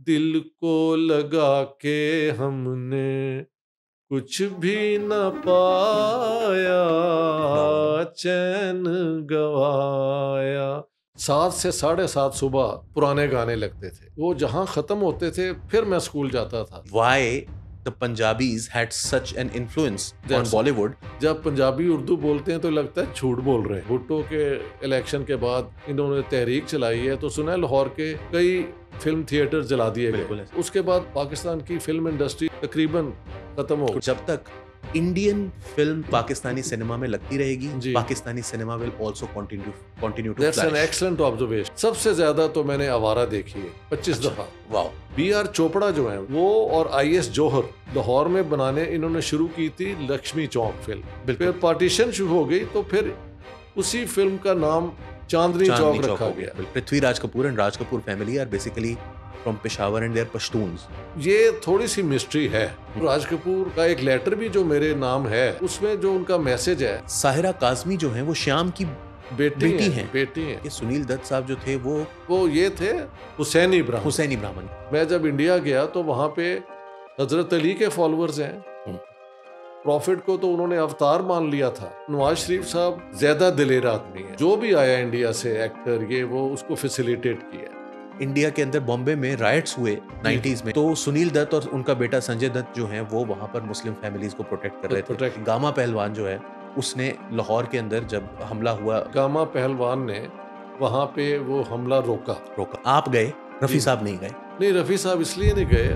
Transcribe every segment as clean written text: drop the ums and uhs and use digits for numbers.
दिल को लगा के हमने कुछ भी न पाया, चैन गवाया। 7 से 7:30 सुबह पुराने गाने लगते थे, वो जहां खत्म होते थे फिर मैं स्कूल जाता था। Why the Punjabis had such an influence on That's- Bollywood? जब पंजाबी उर्दू बोलते हैं तो लगता है झूठ बोल रहे हैं। भुट्टो के इलेक्शन के बाद इन्होंने तहरीक चलाई है, तो सुना है लाहौर के कई फिल्म थिएटर जला दिए बिल्कुल गए। ऐसा। उसके बाद पाकिस्तान की फिल्म इंडस्ट्री तकरीबन खत्म हो। जब तक इंडियन फिल्म पाकिस्तानी सिनेमा में लगती रहेगी, जी। Pakistani cinema will also continue to that's an flourish. Excellent observation. सबसे ज्यादा तो मैंने आवारा देखी है 25 दफा। वाओ। BR चोपड़ा जो है वो और IS जौहर लाहौर में बनाने इन्होंने शुरू की थी लक्ष्मी चौक फिल्म। फिर पार्टीशन शुरू हो गई तो फिर उसी फिल्म का नाम चांदनी चौक रखा गया। Prithviraj Kapoor and Raj Kapoor family are basically from Peshawar and they're Pashtuns. ये थोड़ी सी मिस्ट्री है। राज कपूर का एक लेटर भी जो मेरे नाम है, उसमें जो उनका मैसेज है। साहिरा काज़मी जो है वो श्याम की बेटी हैं। बेटी हैं। कि सुनील दत्त साहब जो थे वो ये थे हुसैनी ब्राह्मण। हुसैनी ब्राह्मण। मैं जब इंडिया गया तो वहां पे हजरत अली के फॉलोअर्स हैं। प्रॉफिट को तो उन्होंने अवतार मान लिया था। नवाज शरीफ साहब ज्यादा दिलेर आदमी है, जो भी आया इंडिया से एक्टर ये वो उसको फैसिलिटेट किया। इंडिया के अंदर बॉम्बे में राइट्स हुए 90s में, तो सुनील दत्त और उनका बेटा संजय दत्त जो हैं वो वहां पर मुस्लिम फैमिलीज को प्रोटेक्ट कर रहे थे। गामा पहलवान जो है उसने लाहौर के अंदर जब हमला हुआ, गामा पहलवान ने वहां पे वो हमला रोका। आप गए, रफी साहब नहीं गए? नहीं, रफी साहब इसलिए नहीं गए।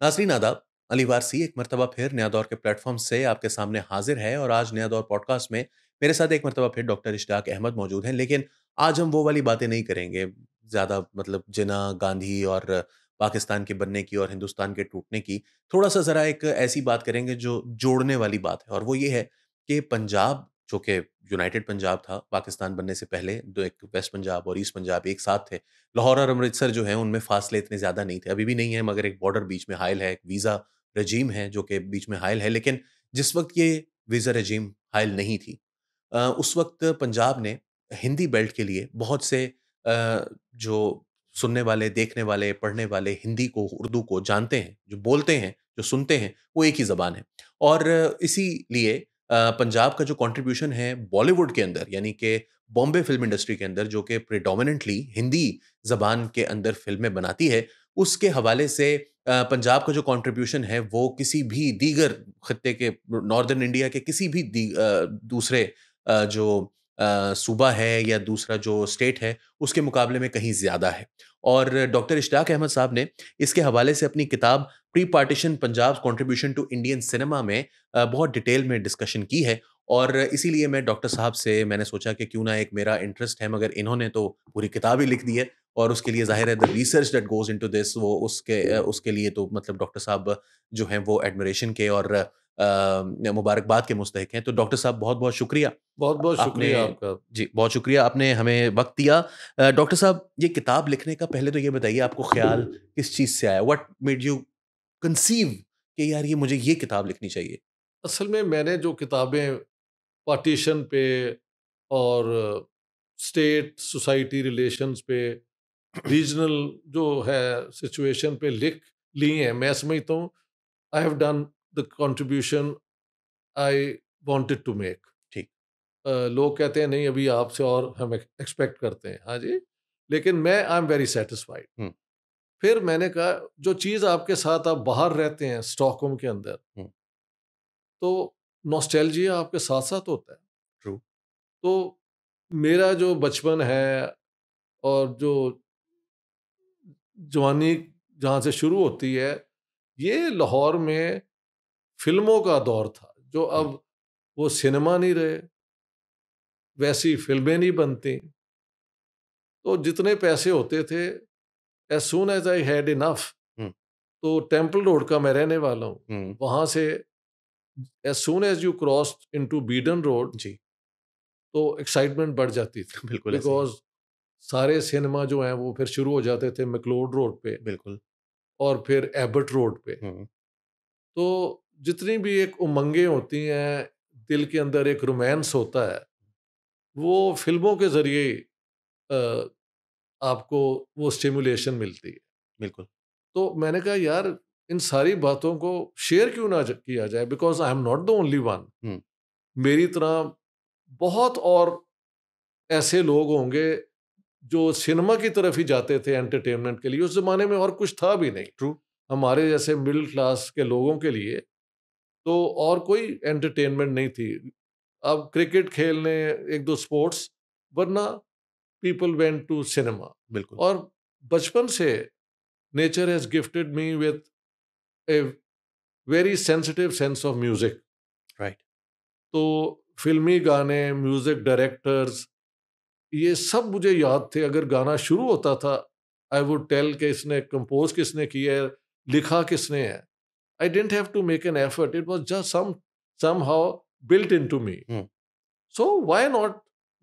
नाज़रीन आदाब, अली वारसी एक मरतबा फिर नया दौर के प्लेटफॉर्म से आपके सामने हाजिर है और आज नया दौर पॉडकास्ट में मेरे साथ एक मरतबा फिर डॉक्टर इश्तियाक अहमद मौजूद हैं। लेकिन आज हम वो वाली बातें नहीं करेंगे ज़्यादा, मतलब जिन्ना गांधी और पाकिस्तान के बनने की और हिंदुस्तान के टूटने की। थोड़ा सा ज़रा एक ऐसी बात करेंगे जो जोड़ने वाली बात है, और वो ये है कि पंजाब जो कि यूनाइटेड पंजाब था पाकिस्तान बनने से पहले, दो एक वेस्ट पंजाब और ईस्ट पंजाब एक साथ थे। लाहौर और अमृतसर जो है उनमें फासले इतने ज़्यादा नहीं थे, अभी भी नहीं है, मगर एक बॉर्डर बीच में हायल है, एक वीज़ा रजीम है जो कि बीच में हायल है। लेकिन जिस वक्त ये वीज़ा रजीम हायल नहीं थी, उस वक्त पंजाब ने हिंदी बेल्ट के लिए बहुत से जो सुनने वाले, देखने वाले, पढ़ने वाले हिंदी को, उर्दू को जानते हैं, जो बोलते हैं, जो सुनते हैं, वो एक ही ज़बान है। और इसीलिए पंजाब का जो कंट्रीब्यूशन है बॉलीवुड के अंदर, यानी कि बॉम्बे फिल्म इंडस्ट्री के अंदर, जो कि प्रेडोमिनेंटली हिंदी ज़बान के अंदर फ़िल्में बनाती है, उसके हवाले से पंजाब का जो कंट्रीब्यूशन है वो किसी भी दीगर खित्ते के, नॉर्दर्न इंडिया के किसी भी दूसरे जो सूबा है या दूसरा जो स्टेट है उसके मुकाबले में कहीं ज़्यादा है। और डॉक्टर इश्तियाक अहमद साहब ने इसके हवाले से अपनी किताब pre partition Punjab contribution to Indian cinema में बहुत डिटेल में डिस्कशन की है। और इसीलिए मैं डॉक्टर साहब से मैंने सोचा कि क्यों ना, एक मेरा इंटरेस्ट है मगर इन्होंने तो पूरी किताब ही लिख दी है, और उसके लिए ज़ाहिर है the research that goes into this, वो उसके लिए तो मतलब डॉक्टर साहब जो हैं वो एडमिरेशन के और मुबारकबाद के मुस्तहिक हैं। तो डॉक्टर साहब बहुत-बहुत शुक्रिया। बहुत-बहुत शुक्रिया आपका। जी, बहुत शुक्रिया, आपने हमें वक़्त दिया। डॉक्टर साहब, ये किताब लिखने का पहले तो ये बताइए आपको ख़्याल किस चीज़ से आया? व्हाट मेड यू कंसीव कि यार ये मुझे ये किताब लिखनी चाहिए? असल में मैंने जो किताबें पार्टीशन पे और स्टेट सोसाइटी रिलेशंस पे, रीजनल जो है सिचुएशन पे लिख ली हैं, मैं समझता हूँ I have done the contribution I wanted to make. ठीक। लोग कहते हैं नहीं अभी आपसे और हम एक्सपेक्ट करते हैं। हाँ जी, लेकिन मैं आई एम वेरी सेटिस्फाइड। हुँ, फिर मैंने कहा जो चीज़ आपके साथ आप बाहर रहते हैं स्टॉकहोम के अंदर, हुँ, तो नॉस्टैल्जिया आपके साथ साथ होता है। ट्रू। तो मेरा जो बचपन है और जो जवानी जहाँ से शुरू होती है, ये लाहौर में फ़िल्मों का दौर था, जो हुँ, अब वो सिनेमा नहीं रहे, वैसी फ़िल्में नहीं बनती। तो जितने पैसे होते थे, as soon as I had enough, hmm, तो टेम्पल रोड का मैं रहने वाला हूँ। हुँ, वहाँ से as soon as you crossed into Beadon road, जी, तो एक्साइटमेंट बढ़ जाती थी। बिल्कुल ऐसे ही है। बिकॉज़ सारे सिनेमा जो हैं वो फिर शुरू हो जाते थे मैक्लोड रोड पे बिल्कुल। और फिर एबट रोड पे। हुँ, तो जितनी भी एक उमंगें होती हैं, दिल के अंदर एक रोमांस होता है, वो फ़िल्मों के ज़रिए अ, आपको वो स्टिमुलेशन मिलती है। बिल्कुल। तो मैंने कहा यार इन सारी बातों को शेयर क्यों ना किया जाए, because I am not the only one. Hmm, मेरी तरह बहुत और ऐसे लोग होंगे जो सिनेमा की तरफ ही जाते थे एंटरटेनमेंट के लिए, उस जमाने में और कुछ था भी नहीं ट्रू। हमारे जैसे मिडिल क्लास के लोगों के लिए। तो और कोई एंटरटेनमेंट नहीं थी। अब क्रिकेट खेलने, एक दो स्पोर्ट्स, वरना पीपल वेंट टू सिनेमा। बिल्कुल। और बचपन से nature has gifted me with a very sensitive sense of music. Right. तो फिल्मी गाने, म्यूजिक डायरेक्टर्स, ये सब मुझे याद थे। अगर गाना शुरू होता था, आई वुड टेल कि इसने कंपोज किसने किया है, लिखा किसने है। I didn't have to make an effort, it was just somehow built into me. Hmm, So why not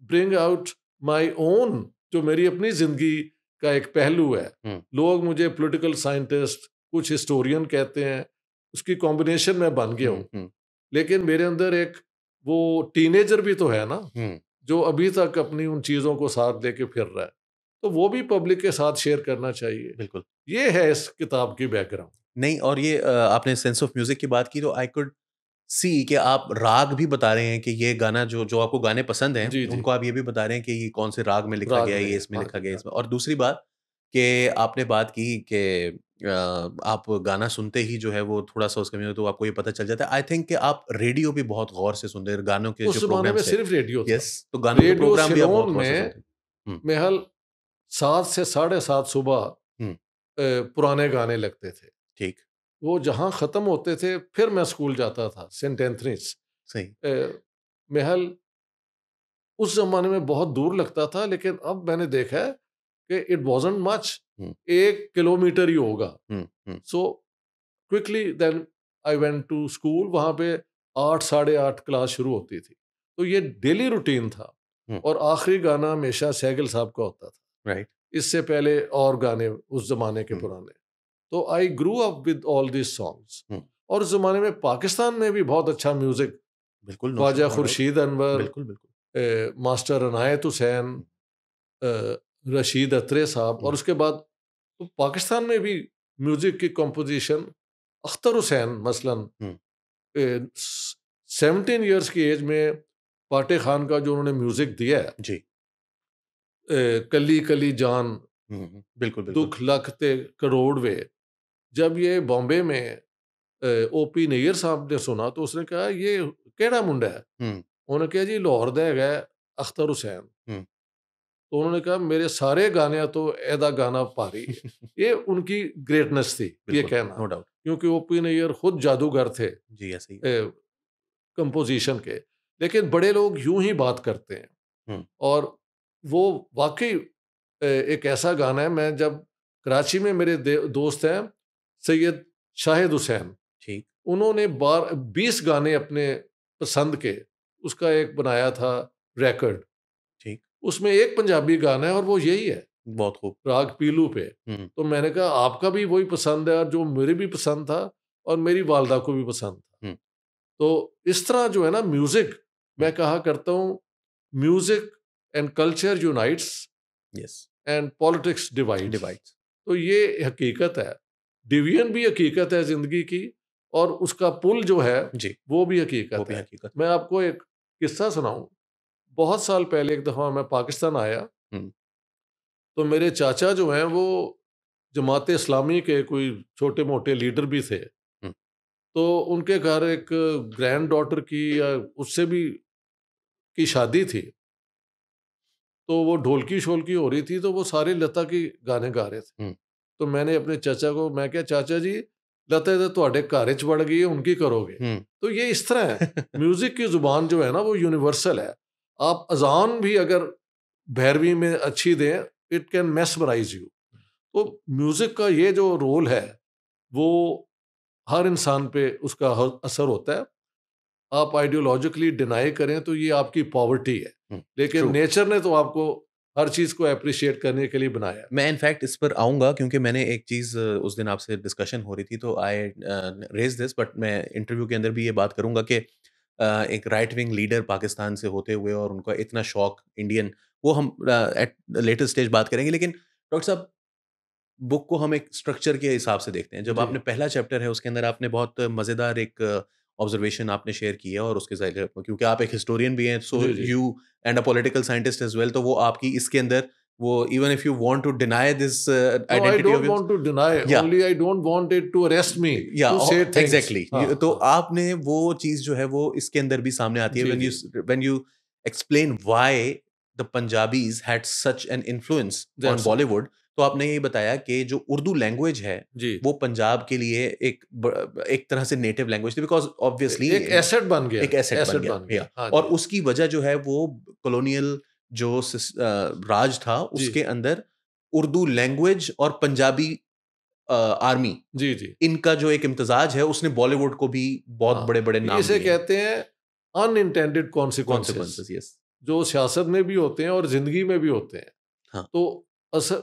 bring out my own, जो मेरी अपनी जिंदगी का एक पहलू है। हुँ, लोग मुझे पॉलिटिकल साइंटिस्ट, कुछ हिस्टोरियन कहते हैं, उसकी कॉम्बिनेशन में बन गया हुँ, हूँ। हुँ, लेकिन मेरे अंदर एक वो टीनेजर भी तो है ना, हुँ। जो अभी तक अपनी उन चीज़ों को साथ लेके फिर रहा है। तो वो भी पब्लिक के साथ शेयर करना चाहिए। बिल्कुल। ये है इस किताब की बैकग्राउंड। नहीं, और ये आपने सेंस ऑफ म्यूज़िक की बात की तो आई कुड सी कि आप राग भी बता रहे हैं कि ये गाना जो जो आपको गाने पसंद हैं, जी, जी। उनको आप ये भी बता रहे हैं कि ये कौन से राग में लिखा राग गया है, में ये है। इसमें हाँ लिखा जी, गया है हाँ इसमें। जी। और दूसरी बात कि आपने बात की कि आप गाना सुनते ही जो है वो थोड़ा-सा उसका म्यूज़िक तो आपको ये पता चल जाता है। आई थिंक कि आप रेडियो भी बहुत गौर से सुनते हैं, गानों के उस जो ज़माने में प्रोग्राम्स हैं। सिर्फ रेडियो था। यस, तो गानों के रेडियो प्रोग्राम भी आप बहुत सिलोन गौर से में सुनते हैं। हुँ, महल 7 से साढ़े 7 सुबह हुँ, पुराने गाने लगते थे। ठीक, वो जहाँ ख़त्म होते थे, फिर मैं स्कूल जाता था, सेंट एंथनीज़। सही। महल उस ज़माने में बहुत दूर लगता था, लेकिन अब मैंने देखा है कि it wasn't much, hmm, 1 kilometre ही होगा। Hmm, hmm, so quickly then I went to school, वहाँ पे 8 साढ़े 8 क्लास शुरू होती थी। तो ये डेली रूटीन था। हुँ, और आखिरी गाना हमेशा सहगल साहब का होता था। राइट। इससे पहले और गाने उस ज़माने के हुँ, पुराने। तो I grew up with all these songs. Hmm, और उस ज़माने में पाकिस्तान में भी बहुत अच्छा म्यूज़िक, बिल्कुल, no Khwaja no doubt. Khurshid Anwar, बिल्कुल, बिल्कुल। मास्टर इनायत हुसैन, हुँ, अ, रशीद अत्रे साहब, हुँ, और उसके बाद तो पाकिस्तान में भी म्यूज़िक की कंपोज़िशन, अख्तर हुसैन मसलन, हुँ, 17 इयर्स की एज में पाटे खान का जो उन्होंने म्यूज़िक दिया है, जी। कली कली जान, हुँ, हुँ, बिल्कुल, बिल्कुल। दुख लख ते करोड़वे, जब ये बॉम्बे में ओपी नैयर साहब ने सुना तो उसने कहा ये केड़ा मुंडा है। हुँ, उन्होंने कहा जी लाहौर दा हैगा अख्तर हुसैन। हुँ। तो उन्होंने कहा मेरे सारे गाने तो एदा गाना भारी है। ये उनकी ग्रेटनेस थी ये बिल्कुल, कहना, नो डाउट। क्योंकि ओपी नैयर खुद जादूगर थे जी, ऐसे ही। कंपोजिशन के। लेकिन बड़े लोग यूं ही बात करते हैं। हुँ, और वो वाकई एक ऐसा गाना है। मैं जब कराची में, मेरे दोस्त हैं सैयद शाहिद हुसैन, ठीक, उन्होंने 20 गाने अपने पसंद के उसका एक बनाया था रिकॉर्ड। ठीक। उसमें एक पंजाबी गाना है और वो यही है, बहुत खूब। राग पीलू पे। हुँ, तो मैंने कहा आपका भी वही पसंद है, और जो मेरे भी पसंद था और मेरी वालदा को भी पसंद था। हुँ, तो इस तरह जो है ना म्यूजिक, हुँ, मैं कहा करता हूँ music and culture unites yes, and politics divides. Divides. तो ये हकीकत है। डिवीजन भी हकीकत है ज़िंदगी की, और उसका पुल जो है जी, वो भी वो हकीकत भी है। हकीकत है। मैं आपको एक किस्सा सुनाऊँ। बहुत साल पहले एक दफ़ा मैं पाकिस्तान आया, हुँ, तो मेरे चाचा जो हैं वो जमात इस्लामी के कोई छोटे-मोटे लीडर भी थे। हुँ, तो उनके घर एक ग्रैंड डॉटर की या उससे भी की शादी थी। तो वो ढोलकी-शोलकी हो रही थी, तो वो सारे लता के गाने गा रहे थे। हुँ, तो मैंने अपने चाचा को मैं कहा चाचा जी लता तो ਤੁਹਾਡੇ ਘਰ ਚ ਵੜ गई है, उनकी करोगे। हुँ। तो ये इस तरह है। म्यूजिक की जुबान जो है ना वो यूनिवर्सल है। आप अजान भी अगर भैरवी में अच्छी दें, इट कैन मेस्मराइज यू। तो म्यूजिक का ये जो रोल है वो हर इंसान पे उसका असर होता है। आप आइडियोलॉजिकली डिनाई करें तो ये आपकी पॉवर्टी है, हुँ, लेकिन ट्रू। नेचर ने तो आपको हर चीज को अप्रिशिएट करने के लिए बनाया है। मैं इनफैक्ट इस पर आऊँगा क्योंकि मैंने एक चीज़ उस दिन आपसे डिस्कशन हो रही थी तो आई रेज़ दिस बट मैं इंटरव्यू के अंदर भी ये बात करूँगा कि एक राइट विंग लीडर पाकिस्तान से होते हुए और उनका इतना शौक इंडियन वो हम एट लेटर स्टेज बात करेंगे। लेकिन डॉक्टर साहब, बुक को हम एक स्ट्रक्चर के हिसाब से देखते हैं। जब जी आपने पहला चैप्टर है उसके अंदर आपने बहुत मज़ेदार एक ऑब्जर्वेशन आपने शेयर की है और उसके ज़ाहिर क्योंकि आप एक हिस्टोरियन भी हैं, सो जी जी you and a political scientist as well, तो वो आपकी इसके अंदर वो even if you want to deny this no I identity of don't yours, want to deny या only I don't want it to arrest me या to से things exactly, हाँ तो हाँ आपने वो चीज जो है वो इसके अंदर भी सामने आती है जी जी when you explain why the Punjabis had such an influence on that's it Bollywood. तो आपने ये बताया कि जो उर्दू लैंग्वेज है जी वो पंजाब के लिए एक तरह से नेटिव लैंग्वेज थी, बिकॉज ऑब्वियसली एक एसेट बन गया एक एसेट बन एसेट गया, बन या गया हाँ और जी उसकी वजह जो है वो कॉलोनियल जो राज था जी उसके अंदर उर्दू लैंग्वेज और पंजाबी आर्मी, जी जी इनका जो एक इम्तिजाज है उसने बॉलीवुड को भी बहुत हाँ बड़े-बड़े नाम इसे दिए हैं। कहते हैं अनइंटेंडेड कॉन्सिक्वेंसेस कॉन्सिक्वेंसेस, यस। जो सियासत में भी होते हैं और जिंदगी में भी होते हैं हाँ, तो असल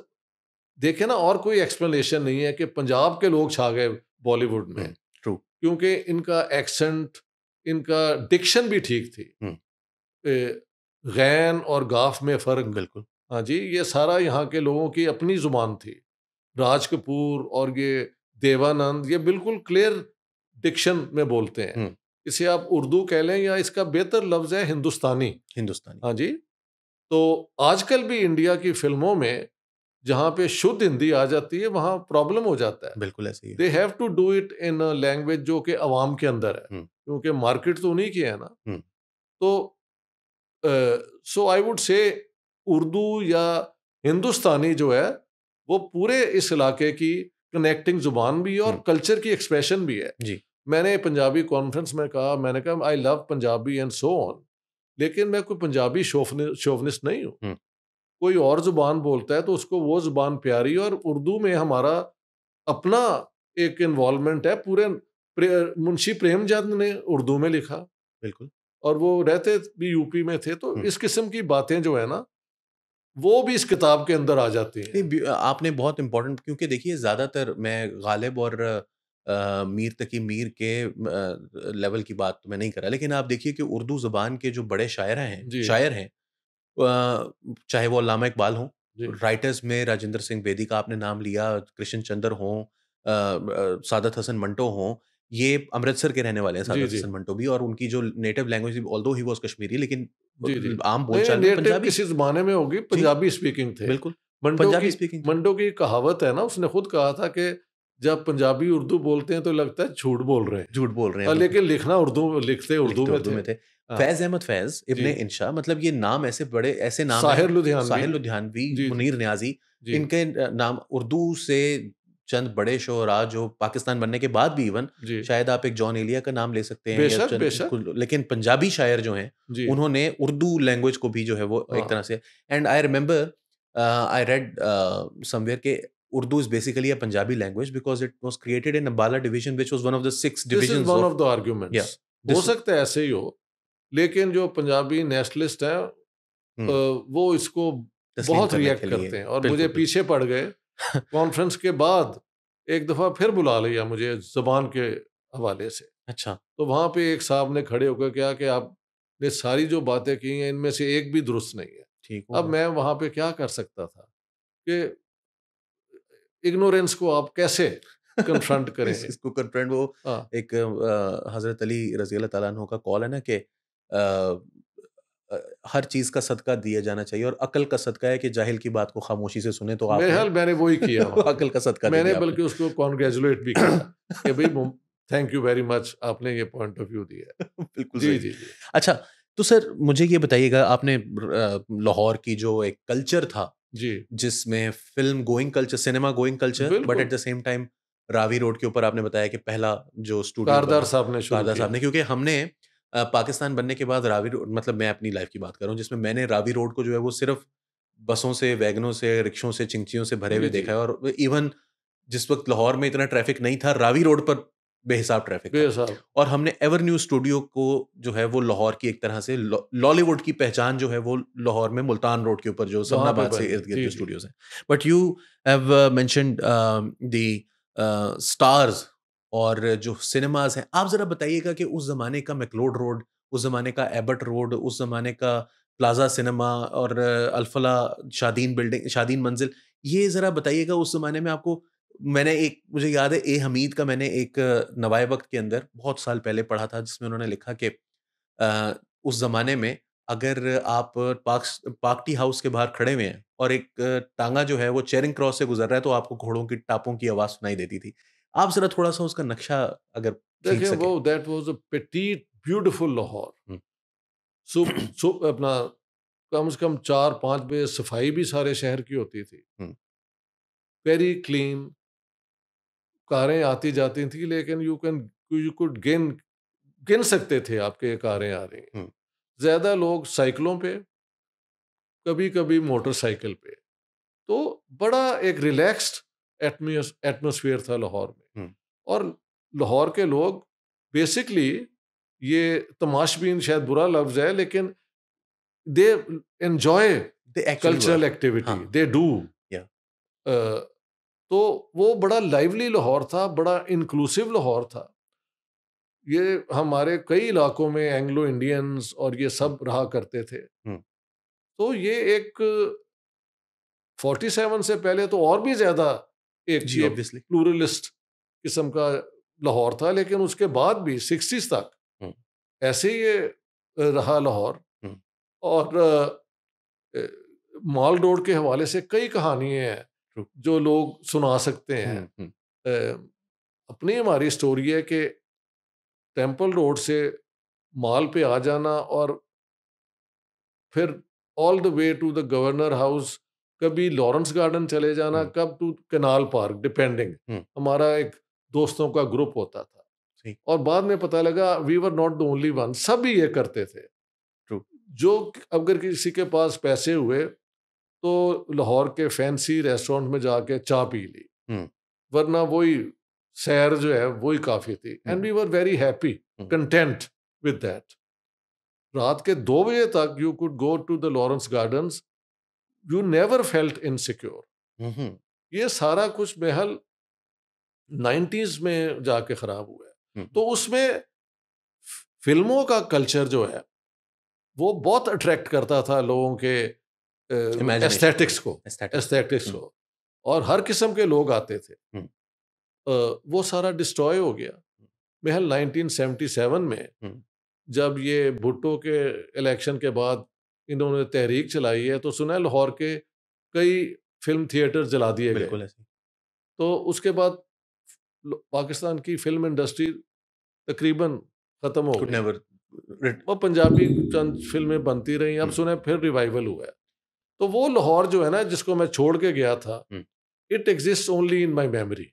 देखे ना और कोई एक्सप्लेनेशन नहीं है कि पंजाब के लोग छा गए बॉलीवुड में हुँ, ट्रू, क्योंकि इनका एक्सेंट इनका डिक्शन भी ठीक थी हुँ, ए, गैन और गाफ में फर्क बिल्कुल, हाँ जी ये सारा यहाँ के लोगों की अपनी जुबान थी राज कपूर और ये देवानंद ये बिल्कुल क्लियर डिक्शन में बोलते हैं हुँ, इसे आप उर्दू कह लें या इसका बेहतर लफ्ज है हिंदुस्तानी हिंदुस्तानी, हाँ जी तो आजकल भी इंडिया की फिल्मों में जहाँ पे शुद्ध हिंदी आ जाती है वहाँ प्रॉब्लम हो जाता है बिल्कुल ऐसे ही है। They have to do it in a language जो कि अवाम के अंदर है हुँ, क्योंकि मार्केट तो उन्हीं की है ना हुँ, तो सो आई वुड से उर्दू या हिंदुस्तानी जो है वो पूरे इस इलाके की कनेक्टिंग जुबान भी है और हुँ, कल्चर की एक्सप्रेशन भी है जी, मैंने पंजाबी कॉन्फ्रेंस में कहा मैंने कहा I love Punjabi and so on लेकिन मैं कोई पंजाबी शोवनिस्ट नहीं हूँ हुँ, कोई और जुबान बोलता है तो उसको वो जुबान प्यारी और उर्दू में हमारा अपना एक इन्वॉल्वमेंट है पूरे मुंशी प्रेमचंद ने उर्दू में लिखा बिल्कुल, और वो रहते भी यूपी में थे तो हुँ। इस किस्म की बातें जो है ना वो भी इस किताब के अंदर आ जाती नहीं, हैं आपने बहुत इम्पोर्टेंट, क्योंकि देखिए ज़्यादातर मैं गालिब और मीर तकी मीर के लेवल की बात तो मैं नहीं कर रहा, लेकिन आप देखिए कि उर्दू ज़ुबान के जो बड़े जी शायर हैं, चाहे वो अल्लामा इकबाल हों, जी राइटर्स में राजेंद्र सिंह बेदी का आपने नाम लिया, कृष्ण चंद्र हों, सादत हसन मंटो हों, ये अमृतसर के रहने वाले हैं जी सादत जी हसन मंटो भी, और उनकी जो native language although he was Kashmiri, लेकिन जी जी आम नहीं बोलचाल में नेटिव पंजाबी। किसी जमाने में होगी जी, पंजाबी स्पीकिंग थे बिल्कुल, मंटो पंजाबी की स्पीकिंग थे। मंटो की कहावत है ना उसने खुद कहा था कि जब पंजाबी उर्दू बोलते हैं तो लगता है झूठ बोल रहे हैं झूठ बोल रहे हैं, बिल्कुल। लेकिन लिखना उर्दू लिखते उर्दू लिखते में उर्दू थे में थे। हाँ फैज़ अहमद फैज़, जी इब्ने इंशा, मतलब ये नाम ऐसे बड़े ऐसे नाम हैं, साहिर लुधियानवी साहिल लुधियानवी, जी जी मुनीर नियाज़ी, जी इनके नाम उर्दू से चंद बड़े शोरा जो पाकिस्तान बनने के बाद भी इवन, जी शायद आप एक जॉन एलिया का नाम ले सकते हैं या बेशक चंद बेशक कुल, लेकिन पंजाबी शायर जो हैं, जी उन्होंने उर्दू लैंग्वेज को भी जो है वो एक हाँ तरह से, and I remember I read somewhere के Urdu is basically a Punjabi language because it was created in Ambala division which was one of the 6 this is divisions one of, of the या आर्ग्यूमेंट्स हो दिस, सकता है ऐसे ही हो लेकिन जो पंजाबी नेशनलिस्ट हैं हुँ, वो इसको तस्लीम बहुत करने के रिएक्ट लिए, करते हैं और मुझे बिल्कुल, बिल्कुल। पीछे पड़ गए कॉन्फ्रेंस के बाद एक दफ़ा फिर बुला लिया मुझे ज़बान के हवाले से अच्छा, तो वहाँ पे एक साहब ने खड़े होकर कहा कि आपने सारी जो बातें की हैं इनमें से एक भी दुरुस्त नहीं है ठीक अब होगा। मैं वहाँ पे क्या कर सकता था कि इग्नोरेंस को आप कैसे कन्फ्रंट करें इसको कन्फ्रंट वो हाँ एक हज़रत अली रज़ी अल्लाह तआला अन्हु का कॉल है ना कि अ, हर चीज़ का सदका दिया जाना चाहिए और अक्ल का सदका है कि जाहिल की बात को खामोशी से सुने, तो मेरे आपने ख्याल मैंने वही किया वहाँ पे अक्ल का सदका दे मैंने दिया आपने। बल्कि उसको कॉन्ग्रेचुलेट भी किया कि भाई थैंक यू वेरी मच आपने ये पॉइंट ऑफ व्यू दिया है बिल्कुल जी सही। जी जी अच्छा, तो सर मुझे ये बताइएगा, आपने लाहौर की जो एक कल्चर था, जी जिसमें film going culture, cinema going culture, but at बिल्कुल the same time Ravi road के ऊपर आपने बताया कि पहला जो स्टूडियो कारदार बना, साहब ने शुरू कारदार किया साहब ने, क्योंकि हमने पाकिस्तान बनने के बाद रावी रोड, मतलब मैं अपनी लाइफ़ की बात कर रहा हूँ, जिसमें मैंने रावी रोड को जो है वो सिर्फ़ बसों से, वैगनों से, रिक्शों से, चिंचियों से भरे हुए जी जी देखा है, और इवन जिस वक़्त लाहौर में इतना ट्रैफ़िक नहीं था, रावी रोड पर बेहिसाब ट्रैफ़िक था। बे साहब और हमने एवर न्यू स्टूडियो को जो है वो लाहौर की एक तरह से लॉलीवुड की पहचान जो है वो लाहौर में मुल्तान रोड के ऊपर जो वहाँ पे समनाबाद से बनी इर्द-गिर्द जी जो जी स्टूडियोज़ हैं। But you have mentioned the stars और जो सिनेमाज़ हैं। आप ज़रा बताइएगा कि उस ज़माने का मैक्लोड रोड, उस ज़माने का एबट रोड, उस ज़माने का प्लाज़ा सिनेमा और अल फलाह शादीन बिल्डिंग, शादीन मंज़िल, ये ज़रा बताइएगा उस ज़माने में आपको मुझे याद है ए हमीद का मैंने एक नवाए वक़्त के अंदर बहुत साल पहले पढ़ा था जिसमें उन्होंने लिखा कि उस ज़माने में अगर आप पाक टी हाउस के बाहर खड़े हुए हैं और एक टांगा जो है वो चेरिंग क्रॉस से गुज़र रहा है तो आपको घोड़ों की टापों की आवाज़ सुनाई देती थी। आप ज़रा थोड़ा-सा उसका नक्शा अगर खींच देखें वो सकें? That was a petite beautiful Lahore. Hmm. अपना कम से कम 4-5 बजे सफाई भी सारे शहर की होती थी। हुँ, वेरी क्लीन, कारें आती जाती थी, लेकिन यू कुड गिन सकते थे आपके कारें आ रही हैं। हुँ, ज़्यादा लोग साइकिलों पे, कभी-कभी मोटरसाइकिल पे। तो बड़ा एक रिलैक्स्ड एटमॉस्फेयर था लाहौर में। हुँ। और लाहौर के लोग बेसिकली, ये तमाशबीन शायद बुरा लफ्ज़ है, लेकिन they enjoy they actually were. Cultural activity, हाँ, दे डू। या तो वो बड़ा लाइवली लाहौर था, बड़ा इंक्लूसिव लाहौर था। ये हमारे कई इलाकों में एंग्लो इंडियंस और ये हुँ, सब रहा करते थे। हुँ। तो ये एक 47 से पहले तो और भी ज़्यादा एक जी, ये ऑब्वियसली। प्लूरलिस्ट किस्म का लाहौर था, लेकिन उसके बाद भी 60s तक हुँ, ऐसे ही ये रहा लाहौर। हुँ, और अ, माल रोड के हवाले से कई कहानियाँ हैं ट्रू। जो लोग सुना सकते हैं। हुँ, हुँ, अपनी हमारी स्टोरी है कि टेम्पल रोड से माल पे आ जाना और फिर all the way to the governor house, कभी लॉरेंस गार्डन चले जाना, हुँ, कब टू कनाल पार्क, डिपेंडिंग। हुँ, हमारा एक दोस्तों का ग्रुप होता था। सही, और बाद में पता लगा we were not the only one, सभी ये करते थे। ट्रू। जो अगर किसी के पास पैसे हुए तो लाहौर के फैंसी रेस्टोरेंट में जाके चाय पी ली, हुँ, वरना वही सैर जो है वही काफी थी। Hmm, and we were very happy, hmm, content with that. रात के 2 बजे तक you could go to the Lawrence gardens, you never felt insecure. Hmm, hmm, ये सारा कुछ महल 90s में जाके खराब हुआ है। हुँ। तो उसमें फिल्मों का कल्चर जो है वो बहुत अट्रैक्ट करता था लोगों के इमेजिनेशन को, एस्थेटिक्स को, एस्थेटिक्स को। एस्थेटिक्स हुँ, को। और हर किस्म के लोग आते थे। हुँ, वो सारा डिस्ट्रॉय हो गया महल 1977 में। हुँ, जब ये भुट्टो के इलेक्शन के बाद इन्होंने तहरीक चलाई है, तो सुना है लाहौर के कई फिल्म थिएटर जला दिए गए। बिल्कुल ऐसे। तो उसके बाद पाकिस्तान की फिल्म इंडस्ट्री तकरीबन खत्म हो कुड गई। नेवर रिट वो पंजाबी चंद फिल्में बनती रही, अब हुँ, सुना है फिर रिवाइवल हुआ है। तो वो लाहौर जो है ना, जिसको मैं छोड़ के गया था, hmm, it exist only in my memory.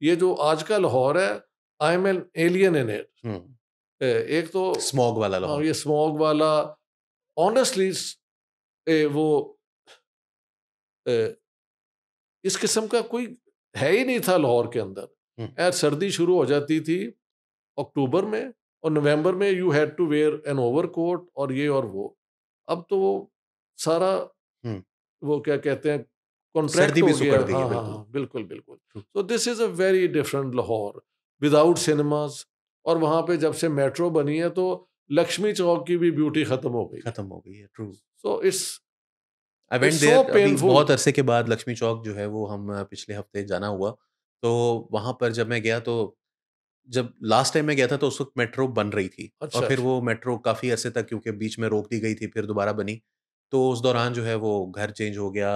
ये जो आज का लाहौर है, I am an alien in it. Hmm. एक तो स्मॉग वाला हाँ, लाहौर। ये स्मॉग वाला, ऑनेस्टली वो अ, इस किस्म का कोई है ही नहीं था लाहौर के अंदर। हुँ, सर्दी शुरू हो जाती थी अक्टूबर में, और नवंबर में you had to wear an overcoat और ये और वो। अब तो वो सारा, हुँ। वो क्या कहते हैं, सर्दी कॉन्ट्रैक्ट भी हो गया। सुकड़ गई है, हाँ, हाँ, बिल्कुल। हाँ, बिल्कुल, बिल्कुल। True. So this is a very different Lahore without cinemas. और वहाँ पे जब से मेट्रो बनी है, तो लक्ष्मी चौक की भी ब्यूटी खत्म हो गई है। खत्म हो गई है, true. So it's I went it's so there अभी पेनफुल। बहुत अरसे के बाद लक्ष्मी चौक जो है वो हम पिछले हफ्ते जाना हुआ। तो वहाँ पर जब मैं गया तो जब लास्ट टाइम मैं गया था तो उस वक़्त मेट्रो बन रही थी और अच्छा, फिर अच्छा। वो मेट्रो काफ़ी अरसे तक क्योंकि बीच में रोक दी गई थी फिर दोबारा बनी। तो उस दौरान जो है वो घर चेंज हो गया,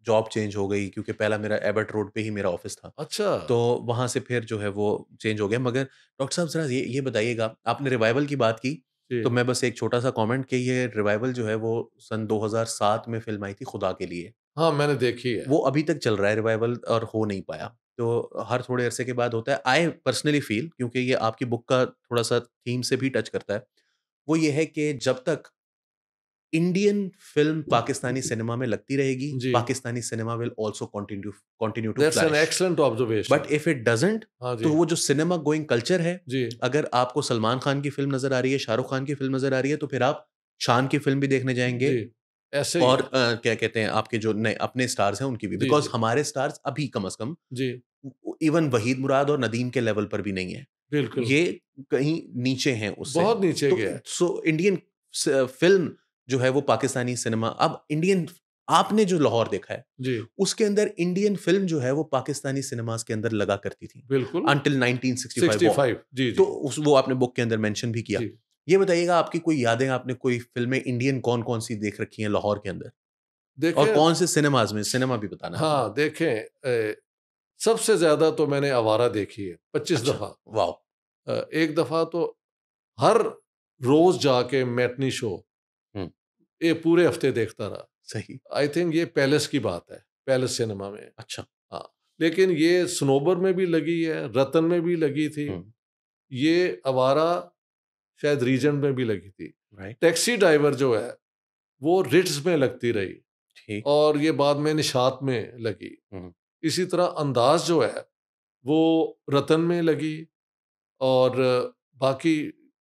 जॉब चेंज हो गई क्योंकि पहला मेरा एबट रोड पे ही मेरा ऑफ़िस था। अच्छा। तो वहाँ से फिर जो है वो चेंज हो गया मगर डॉक्टर साहब ज़रा ये बताइएगा आपने रिवाइवल की बात की, तो जी। मैं बस एक छोटा-सा कमेंट कि ये रिवाइवल जो है वो सन 2007 में फ़िल्म आई थी खुदा के लिए। हाँ, मैंने देखी है। वो अभी तक चल रहा है रिवाइवल और हो नहीं पाया। तो हर थोड़े अरसे के बाद होता है। आई पर्सनली फ़ील क्योंकि ये आपकी बुक का थोड़ा-सा थीम से भी टच करता है। वो ये है कि जब तक इंडियन फ़िल्म पाकिस्तानी सिनेमा में लगती रहेगी, जी। Pakistani cinema will also continue to that's an flourish. Excellent but observation. If it doesn't हाँ तो जी। वो जो सिनेमा गोइंग कल्चर है, जी। अगर आपको सलमान खान की फ़िल्म नज़र आ रही है, शाहरुख खान की फ़िल्म नज़र आ रही है, तो फिर आप शान की फ़िल्म भी देखने जाएँगे जी। ऐसे ही और है। क्या कहते हैं आपके जो नए अपने स्टार्स हैं उनकी भी जी, बिकॉज़ जी। हमारे स्टार्स अभी कम से कम जी, इवन वहीद मुराद और नदीम के लेवल पर भी नहीं है। बिल्कुल। ये कहीं नीचे हैं उससे। बहुत नीचे तो गया है। सो इंडियन फ़िल्म जो है वो पाकिस्तानी सिनेमा अब इंडियन आपने जो लाहौर देखा है जी उसके अंदर इंडियन फिल्म जो है वो पाकिस्तानी सिनेमास के अंदर लगा करती थी बिल्कुल। Until 1965 war. 65 जी तो जी वो आपने बुक के अंदर मेंशन भी किया। जी। ये बताइएगा आपकी कोई यादें, आपने कोई फिल्में इंडियन कौन-कौन सी देख रखी हैं लाहौर के अंदर? और देखें, कौन से सिनेमाज में? सिनेमा भी बताना है आपने। हाँ देखें, सबसे ज्यादा तो मैंने आवारा देखी है 25 अच्छा, दफा। वाओ! एक दफा तो हर रोज जाके मैटनी शो हुँ, ये पूरे हफ्ते देखता रहा। सही। आई थिंक ये पैलेस की बात है, पैलेस सिनेमा में। अच्छा, हाँ, लेकिन ये स्नोबर में भी लगी है, रतन में भी लगी थी, हुँ, ये आवारा शायद रीजन में भी लगी थी। राइट, टैक्सी ड्राइवर जो है वो रिट्स में लगती रही ठीक। और ये बाद में निशात में लगी। हुँ, इसी तरह अंदाज जो है वो रतन में लगी और बाकी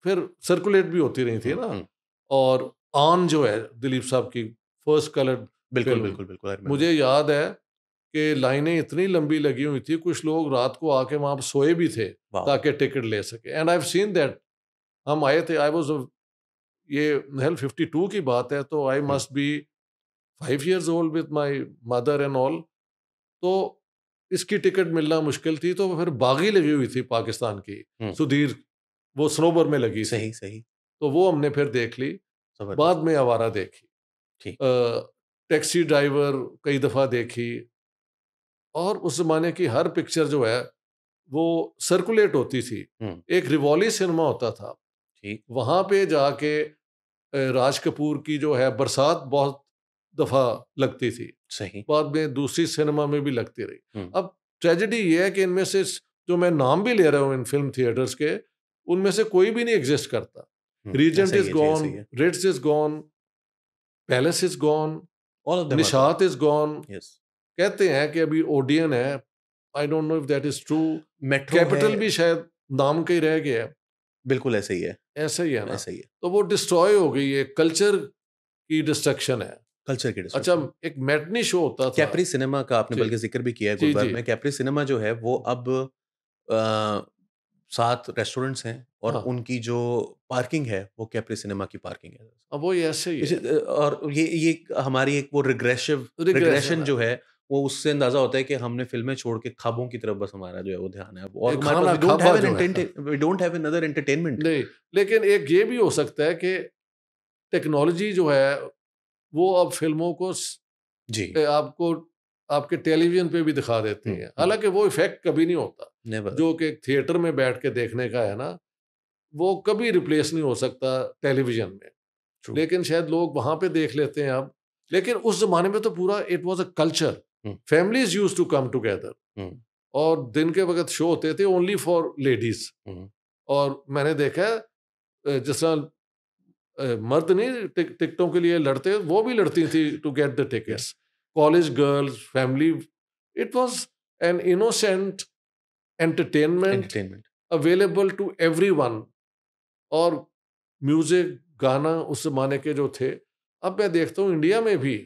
फिर सर्कुलेट भी होती रही थी हुँ, ना। हुँ। और आन जो है दिलीप साहब की फर्स्ट कलर्ड बिल्कुल, फिल्म, बिल्कुल, बिल्कुल, आई रिमेंबर। मुझे याद है कि लाइनें इतनी लंबी लगी हुई थी, कुछ लोग रात को आके वहां पर सोए भी थे वाओ! ताकि टिकट ले सके। And I have seen that. हम आए थे, आई वाज, ये महल 52 की बात है, तो I hmm, must be 5 years old with my mother and all. तो इसकी टिकट मिलना मुश्किल थी, तो फिर बागी लगी हुई थी पाकिस्तान की, हुँ, सुधीर, वो स्नोबर में लगी थी, सही, सही, तो वो हमने फिर देख ली। ज़बरदस्त, बाद में आवारा देखी। ठीक। टैक्सी ड्राइवर कई दफ़ा देखी। और उस ज़माने की हर पिक्चर जो है वो सर्कुलेट होती थी। हुँ, एक रिवॉली सिनेमा होता था, ठीक, वहाँ पे जाके राज कपूर की जो है बरसात बहुत दफ़ा लगती थी। सही। बाद में दूसरी सिनेमा में भी लगती रही। हुँ, अब ट्रेजेडी ये है कि इनमें से जो मैं नाम भी ले रहा हूँ इन फिल्म थिएटर्स के, उनमें से कोई भी नहीं एग्जिस्ट करता। हुँ, रीजेंट ऐसा ही इज है जी, ऐसा गॉन, ही है। Ritz is gone, Palace is gone, all of them are gone. Nishat is gone. Yes. कहते हैं कि अभी ओडियन है, I don't know if that is true. Metro है, कैपिटल भी शायद नाम का ही रह गया है। बिल्कुल ऐसा ही है, ऐसा ही है ना। ऐसा ही है। तो वो डिस्ट्रॉय हो गई है, कल्चर की डिस्ट्रक्शन है। कल्चर की अच्छा, डिस्ट्रक्शन। एक मैटनी शो होता था। कैप्री सिनेमा का आपने जी बल्कि ज़िक्र भी किया है जी गुलबर्ग जी। में। कैप्री सिनेमा जो है वो अब 7 रेस्टोरेंट्स हैं और हाँ, उनकी जो पार्किंग है वो कैप्री सिनेमा की पार्किंग है। अब वो ऐसे ही इस है। और ये हमारी एक वो रिग्रेशन रिग्रेशन है। जो है वो उससे अंदाज़ा होता है कि हमने फ़िल्में छोड़ के ख्वाबों की तरफ बस हमारा जो है वो ध्यान है अब, और एक हमारे पास खाना खाबा जो है। We don't have another entertainment. नहीं, लेकिन एक ये भी हो सकता है कि टेक्नोलॉजी जो है वो अब फिल्मों को जी। आपको आपके टेलीविजन पे भी दिखा देती हुँ, है, हुँ। हालांकि वो इफेक्ट कभी नहीं होता नेवर। जो कि थिएटर में बैठ के देखने का है ना। वो कभी रिप्लेस नहीं हो सकता टेलीविजन में। ट्रू। लेकिन शायद लोग वहां पे देख लेते हैं अब। लेकिन उस जमाने में तो पूरा it was a culture. Hmm, families use to come together hmm, और दिन के वक्त शो होते थे ओनली फॉर लेडीज। हुँ। और मैंने देखा है, जिस तरह मर्द नहीं टिकटों के लिए लड़ते, वो भी लड़ती थी टू गेट द या tickets. College girls, family, it was an innocent entertainment entertainment. Available to everyone. और म्यूजिक, गाना उस जमाने के जो थे, अब मैं देखता हूँ इंडिया में भी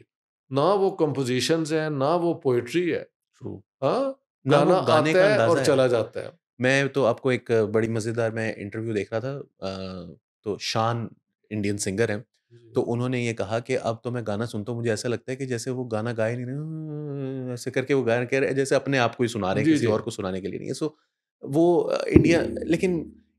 ना वो कंपोजिशंस हैं, ना वो पोएट्री है। ट्रू। हाँ, ना वो गाना गाने आता का है और अंदाज़ा है। चला जाता है। मैं तो आपको एक बड़ी मज़ेदार मैं इंटरव्यू देख रहा था, तो शान इंडियन सिंगर हैं, तो उन्होंने ये कहा कि अब तो मैं गाना सुनता हूँ, मुझे ऐसा लगता है कि जैसे वो गाना गा ही नहीं रहे, ऐसे करके वो गा कह रहे हैं जैसे अपने आप को ही सुना रहे हैं, जी किसी जी और को सुनाने के लिए नहीं है। सो वो इंडिया, लेकिन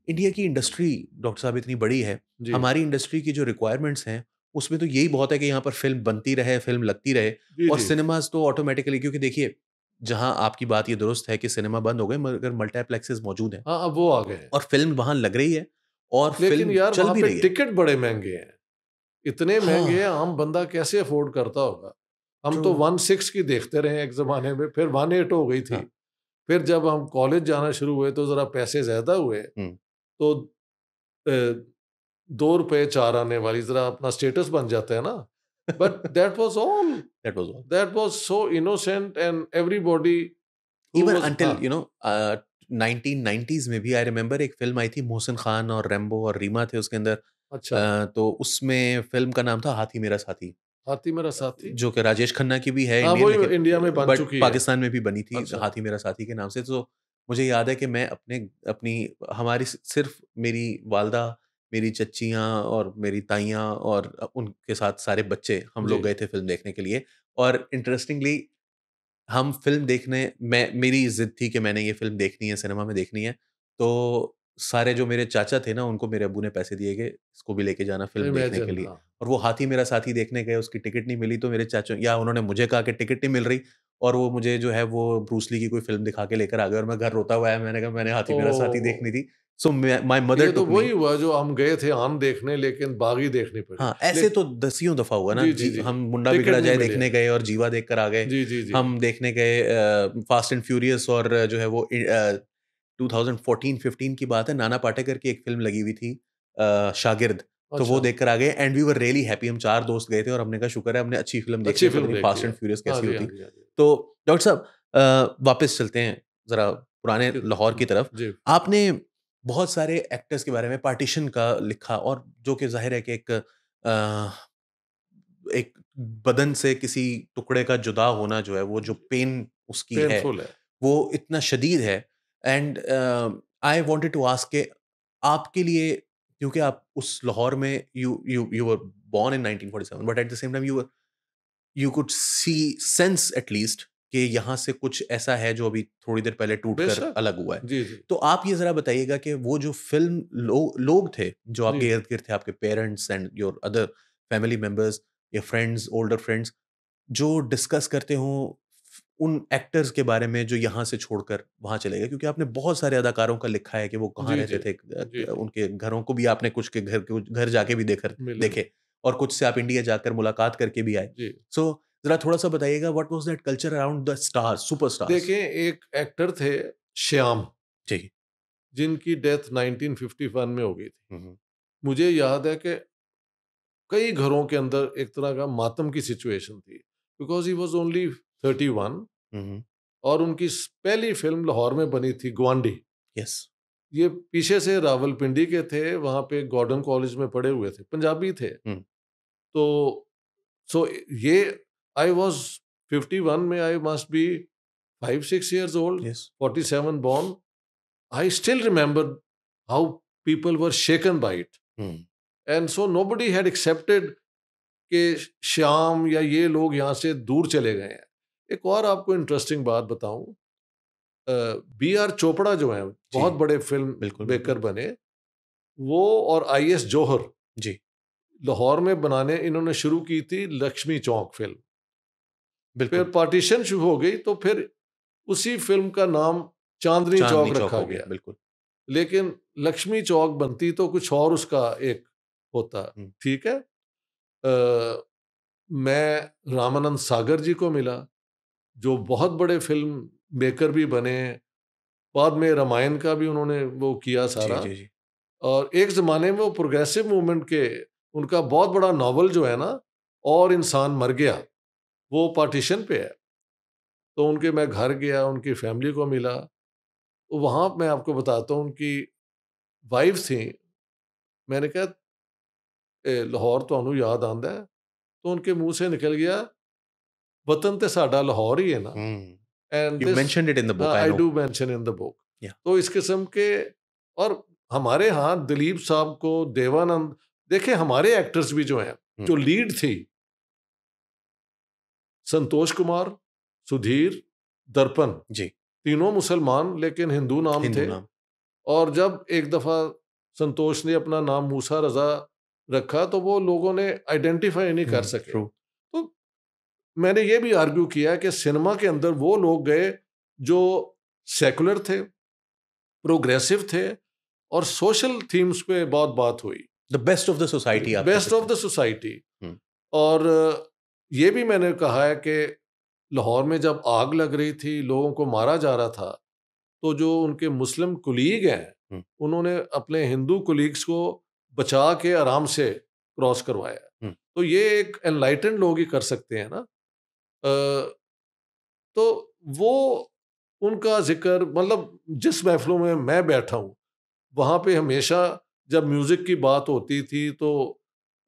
इंडिया की इंडस्ट्री डॉक्टर साहब इतनी बड़ी है, जी हमारी इंडस्ट्री की जो रिक्वायरमेंट्स हैं, उसमें तो यही बहुत है कि यहाँ पर फ़िल्म बनती रहे, फ़िल्म लगती रहे, जी और जी। सिनेमाज़ तो ऑटोमैटिकली, क्योंकि देखिए, जहाँ आपकी बात ये दुरुस्त है कि सिनेमा बंद हो गए मगर मल्टीप्लेक्सेस मौजूद हैं। हाँ, अब वो आ गए हैं। और फ़िल्म वहाँ लग रही है और लेकिन फ़िल्म यार चल वहां भी पे रही है। टिकट बड़े महंगे हैं, इतने महंगे हैं, हाँ, आम बंदा कैसे अफोर्ड करता होगा। हम ट्रू। तो 1/6 की देखते रहे एक जमाने में, फिर 1/8 हो गई थी। हाँ, फिर जब हम कॉलेज जाना शुरू हुए तो जरा पैसे ज्यादा हुए, हुँ, तो 2 रुपए 4 आने वाली जरा अपना स्टेटस बन जाता है ना। But that was all. That was all. That was so innocent and everybody who even was. Until हाँ, 1990s में भी आई रिमेंबर एक फ़िल्म आई थी, मोहसिन खान और रैम्बो और रीमा थे उसके अंदर, अच्छा। तो उसमें फ़िल्म का नाम था हाथी मेरा साथी, हाथी मेरा साथी। जो कि राजेश खन्ना की भी है हाँ, इंडियन, वो लेकिन इंडिया में बन बट चुकी है। पाकिस्तान में भी बनी थी अच्छा। हाथी मेरा साथी के नाम से। तो मुझे याद है कि मैं अपनी हमारी सिर्फ़ मेरी वालदा, मेरी चच्चियाँ और मेरी ताइयाँ और उनके साथ सारे बच्चे हम जी। लोग गए थे फ़िल्म देखने के लिए। और इंटरेस्टिंगली हम फ़िल्म देखने मेरी ज़िद थी कि मैंने ये फ़िल्म देखनी है, सिनेमा में देखनी है। तो सारे जो मेरे चाचा थे ना, उनको मेरे अब्बू ने पैसे दिए कि इसको भी लेके जाना फ़िल्म देखने के इमेजिन, लिए। हाँ। और वो हाथी मेरा साथी देखने गए, उसकी टिकट नहीं मिली तो मेरे चाचा या उन्होंने मुझे कहा कि टिकट नहीं मिल रही और वो मुझे जो है वो ब्रूस ली की कोई फ़िल्म दिखा के लेकर आ गए और मैं घर रोता हुआ आया। मैंने कहा मैंने हाथी मेरा साथी देखनी ओह! थी। सो माय मदर ये तो टूक मी। वही हुआ जो हम गए थे आम देखने, लेकिन बागी देखनी पड़ी। हाँ, ऐसे लेक तो दसियों दफ़ा हुआ ना। जी, जी, जी। हम मुन्ना टिकट बिगड़ा नहीं जाए मिले। देखने गए और जीवा देखकर आ गए। जी, जी, जी। हम देखने गए फास्ट एंड फ्यूरियस और जो है वो 2014-15 की बात है, नाना पाटेकर की एक फ़िल्म लगी हुई थी शागिर्द, तो वो अच्छा, देखकर आ गए and we were really happy. हम 4 दोस्त गए थे और हमने कहा शुक्र है हमने अच्छी फ़िल्म देख ली अच्छी है, पता फ़िल्म नहीं देखी फास्ट है। एंड फ्यूरियस हाँ कैसी जी, होती। हाँ जी, हाँ जी। तो डॉक्टर साहब वापस चलते हैं ज़रा पुराने किधर? लाहौर की तरफ। जी, आपने बहुत सारे एक्टर्स के बारे में पार्टीशन का लिखा और जो कि ज़ाहिर है कि एक बदन से किसी टुकड़े का जुदा होना जो है, वो जो पेन उसकी है, पेनफुल है। वो इतना शदीद है and I wanted to ask के आपके लिए क्योंकि आप उस लाहौर में you were born in 1947 but at the same time you could see sense at least कि यहाँ से कुछ ऐसा है जो अभी थोड़ी देर पहले टूटकर बेशक। अलग हुआ है। जी, जी। तो आप ये ज़रा बताइएगा कि वो जो फ़िल्म लोग थे, जो जी। आपके इर्द-गिर्द थे, आपके parents and your other family members या फ्रेंड्स, ओल्डर फ्रेंड्स जो डिस्कस करते हों उन एक्टर्स के बारे में जो यहाँ से छोड़कर वहाँ चले गए क्योंकि आपने बहुत सारे अदाकारों का लिखा है कि वो कहाँ जी, रहते जी। थे जी, जी। उनके घरों को भी आपने कुछ के घर जाके भी मिले। देखे और कुछ से आप इंडिया जाकर मुलाकात करके भी आए। जी। सो ज़रा थोड़ा-सा बताइएगा what was that culture around the stars, superstars? देखिए, एक एक्टर थे श्याम, जी। जिनकी डेथ 1951 में हो गई थी। हुँ, हुँ। मुझे याद है कि कई घरों के अंदर एक तरह का मातम की सिचुएशन थी, बिकॉज़ ही वाज़ ओनली 31 हुँ, हुँ। और उनकी पहली फ़िल्म लाहौर में बनी थी ग्वांडी। यस। ये पीछे से रावलपिंडी के थे, वहाँ पे गॉर्डन कॉलेज में पढ़े हुए थे, पंजाबी थे। हुँ। तो सो ये आई वाज़ 51 में I must be 5-6 years old, yes. 47 born. I still remember how people were shaken by it. Hmm. And so nobody had accepted कि श्याम या ये लोग यहाँ से दूर चले गए हैं। एक और आपको इंटरेस्टिंग बात बताऊं, बी आर चोपड़ा जो हैं, जी। बहुत बड़े फिल्म बिल्कुल, बिल्कुल। मेकर बने, वो और आई एस जौहर जी। लाहौर में बनाने इन्होंने शुरू की थी लक्ष्मी चौक फिल्म। फिर बिल्कुल। पार्टीशन शुरू हो गई तो फिर उसी फिल्म का नाम चांदनी चांदनी चौक चौक रखा हो गया, गया। बिल्कुल। लेकिन लक्ष्मी चौक बनती तो कुछ और उसका एक होता। हुँ। ठीक है। मैं रामानंद सागर जी को मिला, जो बहुत बड़े फिल्म मेकर भी बने। बाद में रामायण का भी उन्होंने वो किया जी, सारा। जी, जी। और एक ज़माने में वो प्रोग्रेसिव मूवमेंट के उनका बहुत बड़ा नॉवल जो है ना, और इंसान मर गया, वो पार्टीशन पे है। तो उनके मैं घर गया, उनकी फैमिली को मिला। तो वहाँ मैं आपको बताता हूँ, उनकी वाइफ थी। मैंने कहा, लाहौर ਤੁਹਾਨੂੰ याद आंदा है? तो उनके मुंह से निकल गया, वतन ते साडा लाहौर ही है ना। Hmm. And you this, mentioned it in the book, I I know. Do mention in the book. या तो इस किस्म के, और हमारे यहाँ दिलीप साहब को, देवानंद, देखिए हमारे एक्टर्स भी जो हैं, हुँ। जो लीड थी, संतोष कुमार, सुधीर, दर्पण, जी। तीनों मुसलमान लेकिन हिंदू नाम हिंदू थे। नाम। और जब एक दफ़ा संतोष ने अपना नाम मूसा रज़ा रखा तो वो लोगों ने आइडेंटिफाई नहीं हुँ, कर सके। ट्रू। तो मैंने ये भी आर्ग्यू किया कि सिनेमा के अंदर वो लोग गए जो सेकुलर थे, प्रोग्रेसिव थे, और सोशल थीम्स पे बहुत बात हुई। The best of the society आप कह बेस्ट सकते ऑफ हैं। The society. हुँ। और ये भी मैंने कहा है कि लाहौर में जब आग लग रही थी, लोगों को मारा जा रहा था, तो जो उनके मुस्लिम कुलीग हैं, हुँ। उन्होंने अपने हिंदू कुलीग्स को बचा के आराम से क्रॉस करवाया। हुँ। तो ये एक एनलाइटेंड लोग ही कर सकते हैं ना। तो वो उनका ज़िक्र, मतलब जिस महफ़िलों में मैं बैठा हूँ, वहाँ पे हमेशा जब म्यूज़िक की बात होती थी तो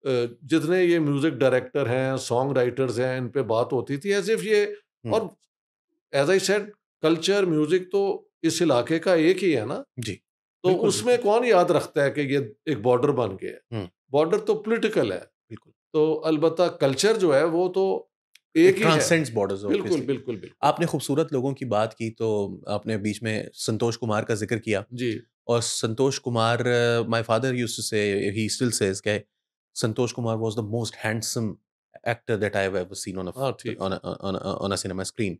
जितने ये म्यूज़िक डायरेक्टर हैं, सॉन्ग राइटर्स हैं, इन पे बात होती थी एज़ इफ ये, हुँ। और as I said, culture, music तो इस इलाके का एक ही है ना। जी। तो बिल्कुल, उसमें बिल्कुल। कौन याद रखता है कि ये एक बॉर्डर बन गया है? हुँ। बॉर्डर तो पॉलिटिकल है। बिल्कुल। तो अलबत्ता कल्चर जो है वो तो एक ही है, ट्रांसेंड्स बॉर्डर्स बिल्कुल ऑब्वियसली। बिल्कुल बिल्कुल। आपने खूबसूरत लोगों की बात की तो आपने बीच में संतोष कुमार का ज़िक्र किया जी और Santosh Kumar my father used to say he still says कि Santosh Kumar was the most handsome actor that I have ever seen on हाँ ठीक है। Uh cinema screen.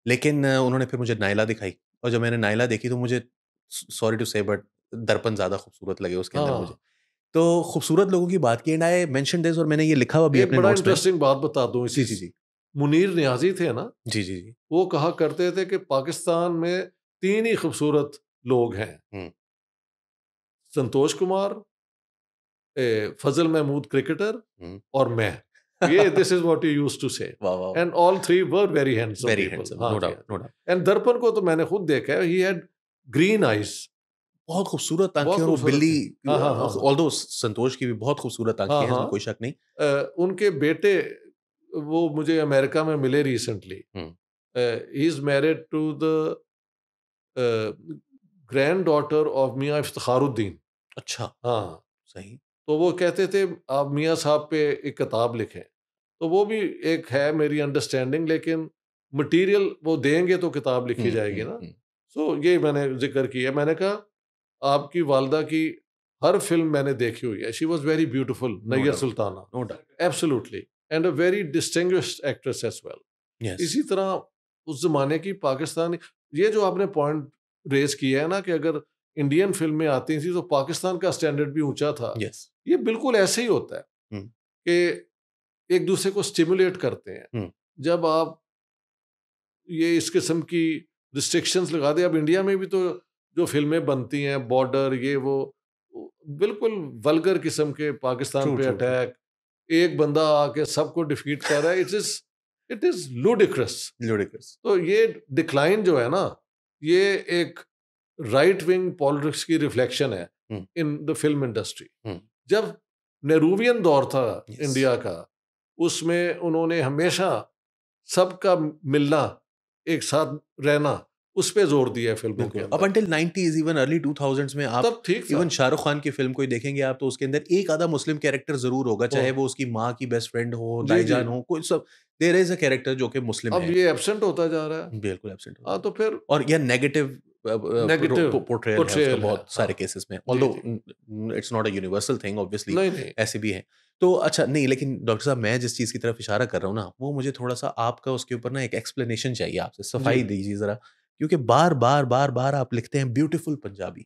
लेकिन उन्होंने फिर मुझे नायला दिखाई और जब मैंने नायला देखी तो मुझे सॉरी टू से बट दर्पण ज़्यादा खूबसूरत लगे उसके अंदर मुझे। हाँ, तो खूबसूरत लोगों की बात की एंड आई मेंशन्ड दिस और मैंने ये लिखा हुआ भी एक अपने बड़ा नोट्स में। इंटरेस्टिंग बात बता दूं जी, इसी जी, जी। मुनीर नियाजी थे ना, जी, जी, जी। वो कहा करते थे कि पाकिस्तान में 3 ही खूबसूरत लोग हैं, हुँ, संतोष कुमार, फजल महमूद क्रिकेटर हुँ। और मैं। ये this is what you used to say, वाह, वाह! And all three were very handsome very people. Handsome, हाँ नो जी, डाउट, हाँ नो जी। डाउट। एंड दर्पण को तो मैंने खुद देखा है, ही हैड ग्रीन आईज, बहुत खूबसूरत आँखें बहुत और वो खूबसूरत बिल्ली थे। हाँ हाँ हाँ हाँ ऑल्दो संतोष की भी बहुत खूबसूरत हाँ आँखें हैं, इसमें कोई हाँ। शक नहीं। उनके बेटे वो मुझे अमेरिका में मिले रिसेंटली। हुँ, he is married to the granddaughter of Mian Iftikharuddin. अच्छा, हाँ, सही। तो वो कहते थे आप मियाँ साहब पे एक किताब लिखें, तो वो भी एक है मेरी अंडरस्टैंडिंग, लेकिन मटेरियल वो देंगे तो किताब हुँ, लिखी जाएगी हुँ, ना। हुँ। सो ये मैंने जिक्र किया, मैंने कहा आपकी वालदा की हर फिल्म मैंने देखी हुई है, she was very beautiful, no Nayyar doubt, Sultana, no doubt. Absolutely, and a very distinguished actress as well. Yes. इसी तरह उस जमाने की पाकिस्तानी, ये जो आपने पॉइंट रेज किया है ना कि अगर इंडियन फिल्में आती थी तो पाकिस्तान का स्टैंडर्ड भी ऊंचा था, येस। ये बिल्कुल ऐसे ही होता है हुँ, कि एक दूसरे को स्टिमुलेट करते हैं। हुँ। जब आप ये इस किस्म की रिस्ट्रिक्शंस लगा दे, अब इंडिया में भी तो जो फिल्में बनती हैं बॉर्डर ये वो बिल्कुल वल्गर किस्म के पाकिस्तान ट्रू, पे ट्रू, ट्रू। अटैक, एक बंदा आके सबको डिफीट कर रहा है, इट इज लुडिक्रस। ल्यूडिक्रस। तो ये डिक्लाइन जो है ना, ये एक राइट विंग पॉलिटिक्स की रिफ्लेक्शन है हुँ, इन द फिल्म इंडस्ट्री। हुँ। जब नेहरूवियन दौर था येस। इंडिया का, उसमें उन्होंने हमेशा सबका मिलना, एक साथ रहना, उस पे जोर दिया है फिल्मों के बिल्कुल, अप अंदर। Until 90s even early 2000s में आप तब ठीक था। इवन शाहरुख खान की फ़िल्म कोई देखेंगे आप तो उसके अंदर एक आधा मुस्लिम कैरेक्टर ज़रूर होगा, ओ, चाहे वो उसकी माँ की बेस्ट फ्रेंड हो, जी जी, दाईजान हो, कोई सब देयर इज़ अ कैरेक्टर जो कि मुस्लिम अब है। ये एब्सेंट होता जा रहा है। बिल्कुल एब्सेंट हो हाँ, रहा है। तो फिर और या नेगेटिव नेगेटिव पोर्ट्रेयल है उसका पोर्ट्रेयल है। बहुत हाँ, सारे केसेस में जी ऑल्दो जी, it's not a universal thing obviously नहीं नहीं, ऐसे भी हैं। तो अच्छा नहीं लेकिन डॉक्टर साहब मैं जिस चीज़ की तरफ इशारा कर रहा हूँ ना, वो मुझे थोड़ा-सा आपका उसके ऊपर ना एक एक्सप्लेनेशन चाहिए आपसे, जी सफाई दीजिए ज़रा क्योंकि बार-बार, बार-बार आप लिखते हैं ब्यूटीफुल पंजाबी,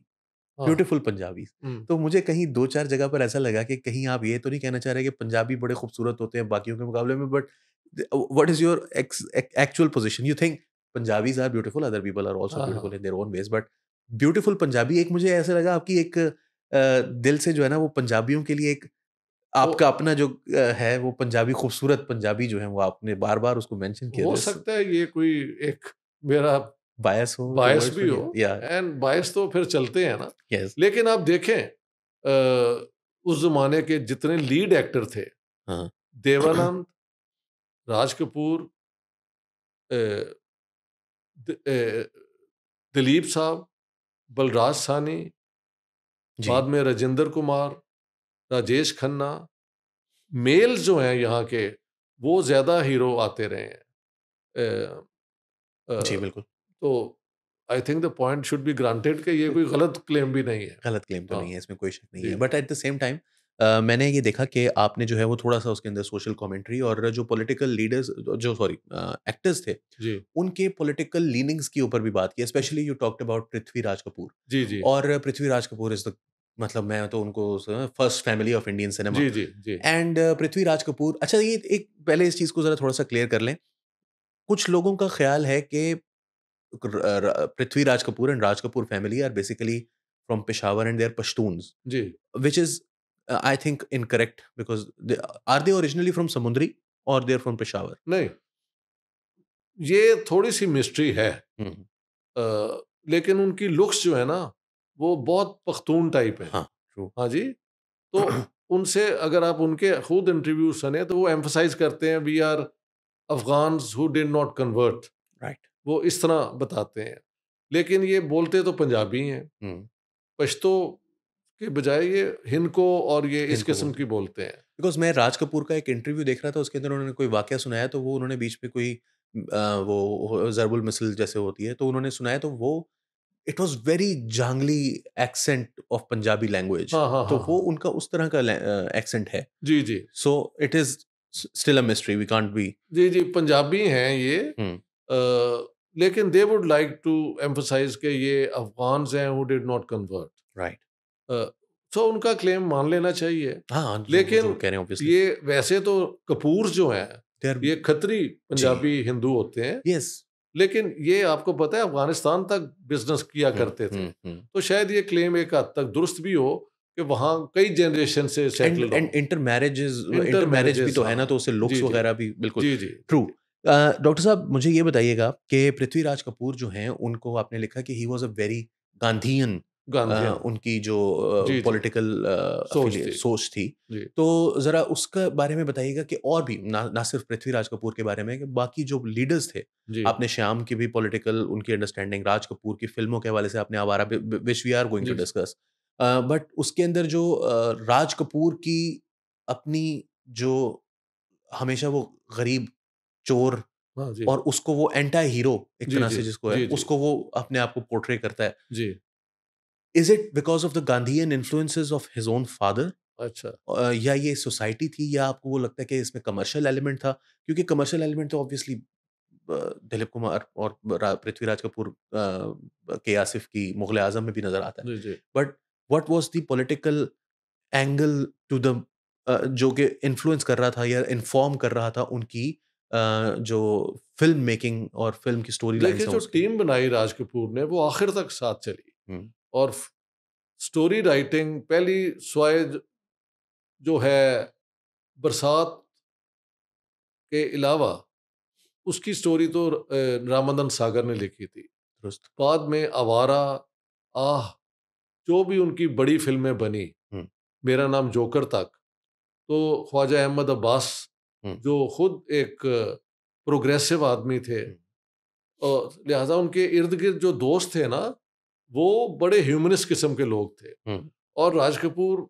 हाँ, ब्यूटीफुल पंजाबीज़। हम्म। तो मुझे कहीं 2-4 जगह पर ऐसा लगा कि कहीं आप ये तो नहीं कहना चाह रहे कि पंजाबी बड़े खूबसूरत होते हैं बाकियों के मुकाबले में but what is your actual position? You think Punjabis are beautiful, other people are also हाँ beautiful हाँ, in their own ways, but beautiful Punjabi एक मुझे ऐसा लगा आपकी एक दिल से जो है ना वो पंजाबियों के लिए एक वो आपका अपना जो है वो पंजाबी खूबसूरत पंजाबी जो है वो आपने बार-बार उसको मेंशन किया हो दिस सकता है ये कोई एक मेरा बायस हो बायस टुवर्ड्स भी हो, या एंड बायस तो फिर चलते हैं ना। यस लेकिन आप देखें उस जमाने के जितने लीड एक्टर थे, हाँ। देवानंद, राज कपूर, अ, दिलीप साहब, बलराज सानी, जी, बाद में राजेंद्र कुमार, राजेश खन्ना, मेल्स जो हैं यहाँ के, वो ज्यादा हीरो आते रहे हैं। अ, अ, जी बिल्कुल। तो I think the point should be granted कि ये कोई गलत क्लेम भी नहीं है। गलत क्लेम तो हाँ, नहीं है, इसमें कोई शक नहीं जी है। जी but at the same time मैंने ये देखा कि आपने जो है वो थोड़ा-सा उसके अंदर सोशल कमेंट्री और जो पॉलिटिकल लीडर्स जो सॉरी एक्टर्स थे, जी उनके पॉलिटिकल लीनिंग्स के ऊपर भी बात की। Specially you talked about Prithviraj Kapoor ji जी और पृथ्वीराज कपूर इज़ द मतलब मैं तो उनको first family of Indian cinema जी जी जी एंड पृथ्वीराज कपूर अच्छा ये एक पहले इस चीज़ को ज़रा थोड़ा-सा क्लियर कर लें। कुछ लोगों का ख़्याल है कि Prithviraj Kapoor and Raj Kapoor family are basically from Peshawar and they are Pashtuns. जी। Which is, I think incorrect because are they originally from Samundri or they're from Peshawar? नहीं, ये थोड़ी सी मिस्ट्री है। हुँ, लेकिन उनकी लुक्स जो है ना, वो बहुत पख्तून टाइप है। हाँ, ट्रू। हाँ जी, तो उनसे अगर आप उनके खुद इंटरव्यू सुने तो वो एम्फसाइज करते हैं we are Afghans who did not convert, right. वो इस तरह बताते हैं। लेकिन ये बोलते तो पंजाबी हैं, हुँ, पश्तो के बजाय ये हिनको और ये इस हिनको किस्म बोलते की बोलते हैं। बिकॉज़ मैं राज कपूर का एक इंटरव्यू देख रहा था, उसके अंदर उन्होंने कोई वाकया सुनाया, तो वो उन्होंने बीच में कोई वो ज़रबुल मिसल जैसे होती है, तो उन्होंने सुनाया, तो वो इट वाज़ वेरी जांगली एक्सेंट ऑफ पंजाबी लैंग्वेज, हाँ, हाँ, तो हाँ, वो हाँ। उनका उस तरह का एक्सेंट है। जी, जी। So it is still a mystery, we can't be जी, जी, पंजाबी हैं ये हुँ, लेकिन they would like to emphasize कि ये अफ़गान्स हैं who did not convert. Right. Uh, so उनका क्लेम मान लेना चाहिए। हाँ, जो लेकिन कह रहे हैं ऑब्वियसली। ये वैसे तो कपूर्स जो हैं, दे आर ये खत्री जी, पंजाबी हिंदू होते हैं, येस। लेकिन ये आपको पता है अफ़गानिस्तान तक बिज़नेस किया हुँ, करते थे। हुँ, हुँ। तो शायद ये क्लेम एक हद तक दुरुस्त भी हो कि वहाँ कई जनरेशन से सेटल्ड एंड हों। इंटर मैरेज भी इंटर-मैरेजेज़ तो है ना, हाँ। तो उससे जी, लुक्स जी। वगैरह भी बिल्कुल जी, जी, ट्रू। जी। डॉक्टर साहब मुझे ये बताइएगा कि पृथ्वीराज कपूर जो हैं, उनको आपने लिखा कि ही was a very Gandhian Gandhian. उनकी जो जी, जी। पॉलिटिकल सोच थी। सोच थी। जी। तो ज़रा उसका बारे में बताइएगा कि और भी ना सिर्फ पृथ्वीराज कपूर के बारे में, कि बाकी जो लीडर्स थे, जी। आपने श्याम की भी पॉलिटिकल उनकी अंडरस्टैंडिंग, राज कपूर की फ़िल्मों के हवाले से आपने Awara which we are going to जी, जी। डिस्कस। बट उसके अंदर जो राज कपूर की अपनी जो हमेशा वो गरीब, चोर हाँ जी। और उसको वो एंटी हीरो एक जी, तरह जी। से जिसको है, जी, जी। उसको वो अपने आप को पोर्ट्रे करता है। जी। Is it because of the Gandhian influences of his own father, अच्छा। या ये सोसाइटी थी, या आपको वो लगता है कि इसमें कमर्शियल एलिमेंट था? क्योंकि कमर्शियल एलिमेंट तो ऑब्वियसली दिलीप कुमार और पृथ्वीराज कपूर के आसिफ की मुग़ल ए आज़म में भी नज़र आता है। जी, जी। But what was the political angle to the जो कि इन्फ्लुएंस कर रहा था या इन्फॉर्म कर रहा था उनकी जो फ़िल्म मेकिंग और फ़िल्म की स्टोरी देखिए लाइन्स हैं जो उसकी? टीम बनाई राज कपूर ने वो आखिर तक साथ चली हुँ, और स्टोरी राइटिंग पहली स्वाय जो है बरसात के अलावा उसकी स्टोरी तो रामानंद सागर ने लिखी थी। दुरुस्त। बाद में आवारा, आह, जो भी उनकी बड़ी फ़िल्में बनी, हुँ, मेरा नाम जोकर तक, तो ख्वाजा अहमद अब्बास हुँ, जो खुद एक प्रोग्रेसिव आदमी थे हुँ, और लिहाजा उनके इर्द-गिर्द जो दोस्त थे ना, वो बड़े ह्यूमनिस्ट किस्म के लोग थे। हुँ, और राज कपूर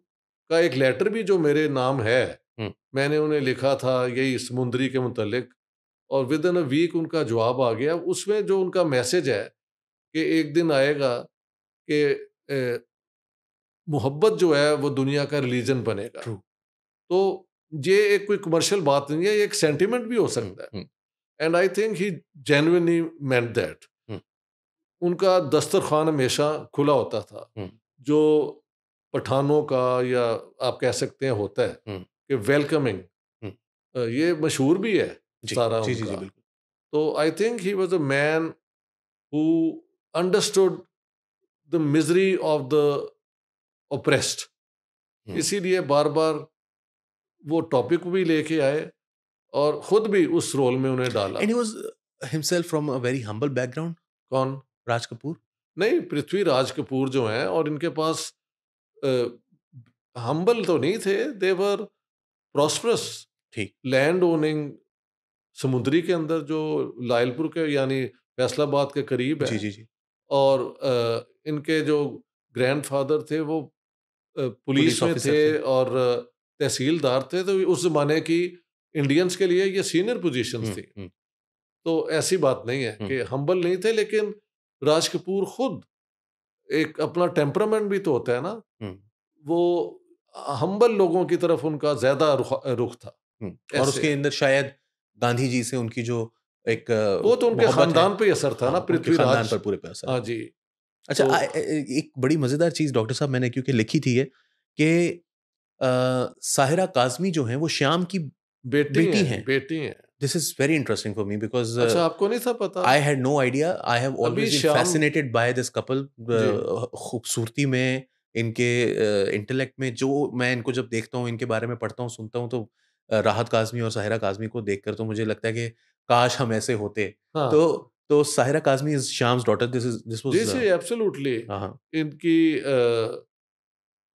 का एक लेटर भी जो मेरे नाम है, हुँ, मैंने उन्हें लिखा था यही समुंदरी के मुतल्लिक और विदिन अ वीक उनका जवाब आ गया। उसमें जो उनका मैसेज है कि एक दिन आएगा कि मोहब्बत जो है वो दुनिया का रिलीजन बनेगा। ट्रू। तो ये एक कोई कमर्शियल बात नहीं है, ये एक सेंटिमेंट भी हो हुँ, सकता है। हुँ, and I think he genuinely meant that. हुँ, उनका दस्तरखान हमेशा खुला होता था। हुँ, जो पठानों का या आप कह सकते हैं होता है हुँ, कि वेलकमिंग हुँ। ये मशहूर भी है जी, सारा जी, जी, जी, उनका। बिल्कुल। तो I think he was a man who understood the misery of the oppressed. हुँ। इसीलिए बार-बार वो टॉपिक भी लेके आए और खुद भी उस रोल में उन्हें डाला। And he was himself from a very humble background, कौन? राज कपूर? नहीं, पृथ्वीराज कपूर जो हैं और इनके पास अ, हम्बल तो नहीं थे, दे वर प्रॉस्परस ठीक। लैंड ओनिंग समुद्री के अंदर जो लायलपुर के यानी फैसलाबाद के करीब जी, है जी, जी। और इनके जो ग्रैंडफ़ादर थे वो पुलिस पुलिस में ऑफिसर थे थे। और तहसीलदार थे, तो उस ज़माने की इंडियंस के लिए ये सीनियर पोज़ीशंस हुँ, थी। हुँ, तो ऐसी बात नहीं है हुँ, कि हम्बल नहीं थे, लेकिन राज कपूर खुद एक अपना टेम्परामेंट भी तो होता है ना, हुँ, वो हम्बल लोगों की तरफ उनका ज़्यादा रुख था, हुँ। और ऐसे उसके है। अंदर शायद गांधी जी से उनकी जो एक वो तो उनके मोहब्बत है, ख़ानदान पे ही असर था ना, हाँ, उनके ख़ानदान पृथ्वीराज। पर पूरे पे असर है। हाँ जी, अच्छा, तो एक बड़ी मज़ेदार चीज़ डॉक्टर साहब मैंने क्योंकि लिखी थी ये, कि साहिरा काज़मी जो हैं वो श्याम की बेटी बेटी हैं, हैं। बेटी हैं। This is very interesting for me because अच्छा, आपको नहीं था पता? I had no idea. I have अभी always been शाम fascinated by this couple. जी, खूबसूरती में, इनके इंटेलेक्ट में, जो मैं इनको जब देखता हूँ, इनके बारे में पढ़ता हूँ, सुनता हूँ, तो राहत काज़मी और साहिरा काज़मी को देखकर तो मुझे लगता है कि काश हम ऐसे होते। हाँ, तो हाँ। Sahira Kazmi is Shyam's daughter. This जी, वाज़ जी, एब्सोल्यूटली। हाँ, हाँ। इनकी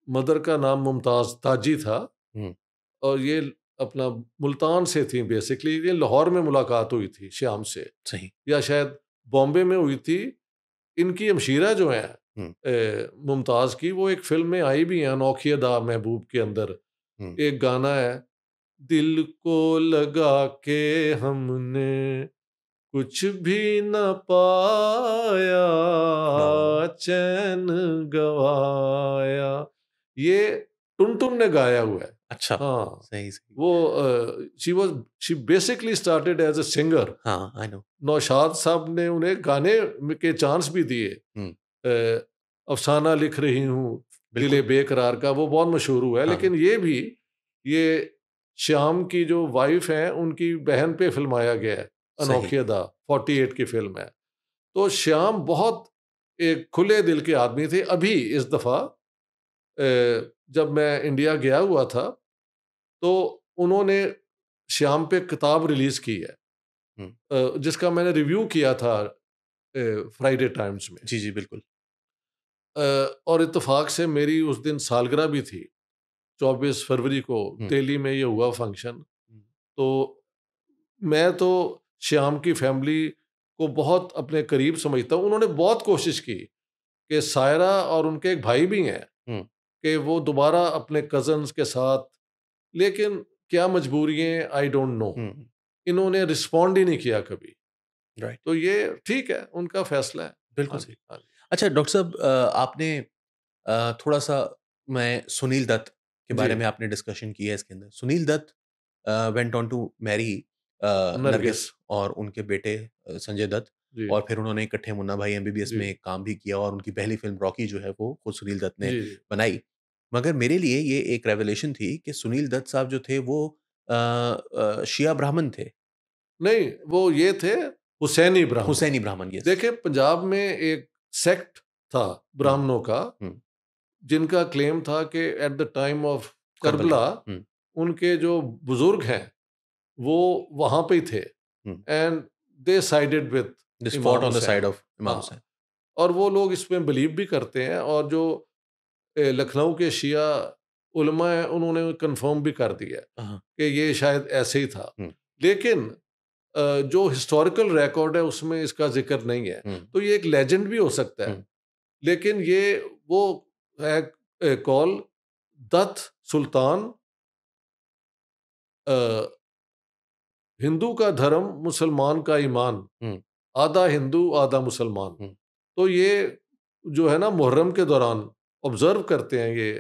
मदर का नाम मुमताज़ ताजी था हुँ, और ये अपना मुल्तान से थी बेसिकली। ये लाहौर में मुलाकात हुई थी श्याम से सही। या शायद बॉम्बे में हुई थी। इनकी हमशीरा जो हैं, मुमताज़ की, वो एक फिल्म में आई भी है, अनोखी अदा महबूब के अंदर एक गाना है, दिल को लगा के हमने कुछ भी न पाया, चैन गवाया, ये टुनटुन ने गाया हुआ है। अच्छा, हाँ, सही सही। वो she basically started as a singer. हाँ, आई नो। नौशाद साहब ने उन्हें गाने के चांस भी दिए। अफसाना लिख रही हूँ दिले बिल्कुल। बेकरार का, वो बहुत मशहूर हुआ है। हाँ, लेकिन ये श्याम की जो वाइफ है उनकी बहन पे फिल्माया गया है, सही। अनोखी अदा 48 की फिल्म है। तो श्याम बहुत एक खुले दिल के आदमी थे। अभी इस दफा जब मैं इंडिया गया हुआ था तो उन्होंने श्याम पे किताब रिलीज की है, हुँ। जिसका मैंने रिव्यू किया था फ्राइडे टाइम्स में। जी, जी, बिल्कुल। और इत्तेफाक से मेरी उस दिन सालगिरह भी थी, 24 फरवरी को हुँ, दिल्ली में ये हुआ फंक्शन। हुँ। तो मैं तो श्याम की फैमिली को बहुत अपने करीब समझता हूँ। उन्होंने बहुत कोशिश की कि सायरा, और उनके एक भाई भी हैं, हुँ, कि वो दोबारा अपने कज़न्स के साथ, लेकिन क्या मजबूरियाँ, आई डोंट नो, हुँ, इन्होंने रिस्पॉन्ड ही नहीं किया कभी। राइट, तो ये ठीक है, उनका फैसला है। बिल्कुल हाँ सही। जी, हाँ जी। अच्छा डॉक्टर साहब, आपने थोड़ा-सा, मैं सुनील दत्त के जी, बारे में आपने डिस्कशन की है इसके अंदर। Sunil Dutt went on to marry Nargis. Nargis और उनके बेटे संजय दत्त, जी, और फिर उन्होंने इकट्ठे मुन्ना भाई एमबीबीएस जी, में काम भी किया और उनकी पहली फ़िल्म रॉकी जो है वो खुद सुनील दत्त ने जी, जी। बनाई। मगर मेरे लिए ये एक रेवलेशन थी कि सुनील दत्त साहब जो थे वो शिया ब्राह्मण थे। नहीं, वो ये थे हुसैनी ब्राह्मण। हुसैनी ब्राह्मण, यस। देखिए, पंजाब में एक सेक्ट था हुँ, ब्राह्मणों का, हुँ, जिनका क्लेम था कि at the time of Karbala. Karbala हुँ, उनके जो बुजुर्ग हैं वो वहाँ पे ही थे, हुँ। And they sided with this fought Imam on the side Hussain. Of Imam हाँ, हुसैन। और वो लोग इसमें बिलीव भी करते हैं, और जो लखनऊ के शिया उलमा हैं उन्होंने कंफर्म भी कर दिया हाँ, कि ये शायद ऐसे ही था। हुँ, लेकिन जो हिस्टोरिकल रिकॉर्ड है उसमें इसका जिक्र नहीं है। हुँ, तो ये एक लेजेंड भी हो सकता है, हुँ, लेकिन ये वो है कॉल दत्त सुल्तान, अ, हिंदू का धर्म, मुसलमान का ईमान, हुँ, आधा हिंदू आधा मुसलमान। हुँ, तो ये जो है ना, मुहर्रम के दौरान ऑब्जर्व करते हैं ये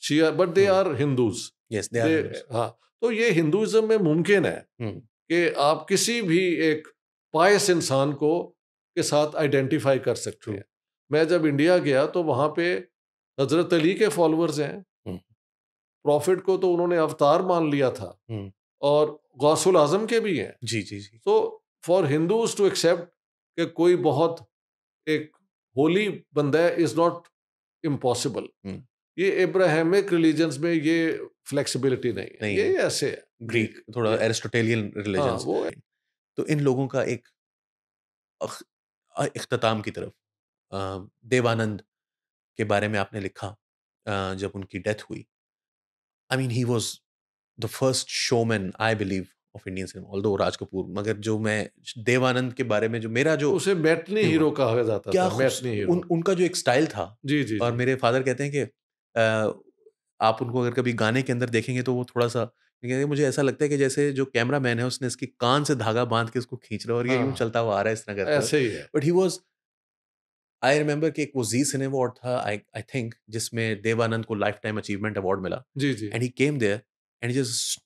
शिया, बट दे हुँ। Are Hindus. Yes, they are they Hindus. हाँ, तो ये हिंदुइज्म में मुमकिन है हुँ, कि आप किसी भी एक पायस इंसान को के साथ आइडेंटिफाई कर सकते ट्रू। हैं। मैं जब इंडिया गया तो वहाँ पे हज़रत अली के फॉलोअर्स हैं, हुँ, प्रॉफिट को तो उन्होंने अवतार मान लिया था, हुँ। और गौसुल आज़म के भी हैं। जी, जी, जी। So for Hindus to accept कि कोई बहुत एक होली बंदा है इज़ नॉट इम्पॉसिबल। हुँ, ये अब्राहमिक रिलिजन्स में ये फ्लेक्सिबिलिटी नहीं है, नहीं ये है। ऐसे है। जी, ग्रीक, थोड़ा जी। एरिस्टोटेलियन हाँ, रिलिजन्स। वो है। तो इन लोगों का एक इख्तिताम की तरफ, देवानंद के बारे में आपने लिखा, जब उनकी डेथ हुई। I mean he was the first showman I believe of Indian cinema, although Raj Kapoor, मगर जो मैं देवानंद के बारे में जो मेरा जो उसे मैटनी व्यू है, हीरो कहा जाता क्या था, मैटनी हीरो। उनका जो एक स्टाइल था, जी, जी, और जी। मेरे फादर कहते हैं कि आप उनको अगर कभी गाने के अंदर देखेंगे तो वो थोड़ा-सा, कहते हैं, मुझे ऐसा लगता है कि जैसे जो कैमरामैन है उसने इसके कान से धागा बाँध के उसको खींच रहा है और ये यूँ हाँ, चलता हुआ आ रहा है, इस तरह करता हुआ। ऐसे ही है। But he was, I remember कि एक वो ज़ी सिने अवार्ड था, आई आई थिंक, जिसमें देवानंद को लाइफ टाइम अचीवमेंट अवार्ड मिला, जी, जी। And he came there and he just,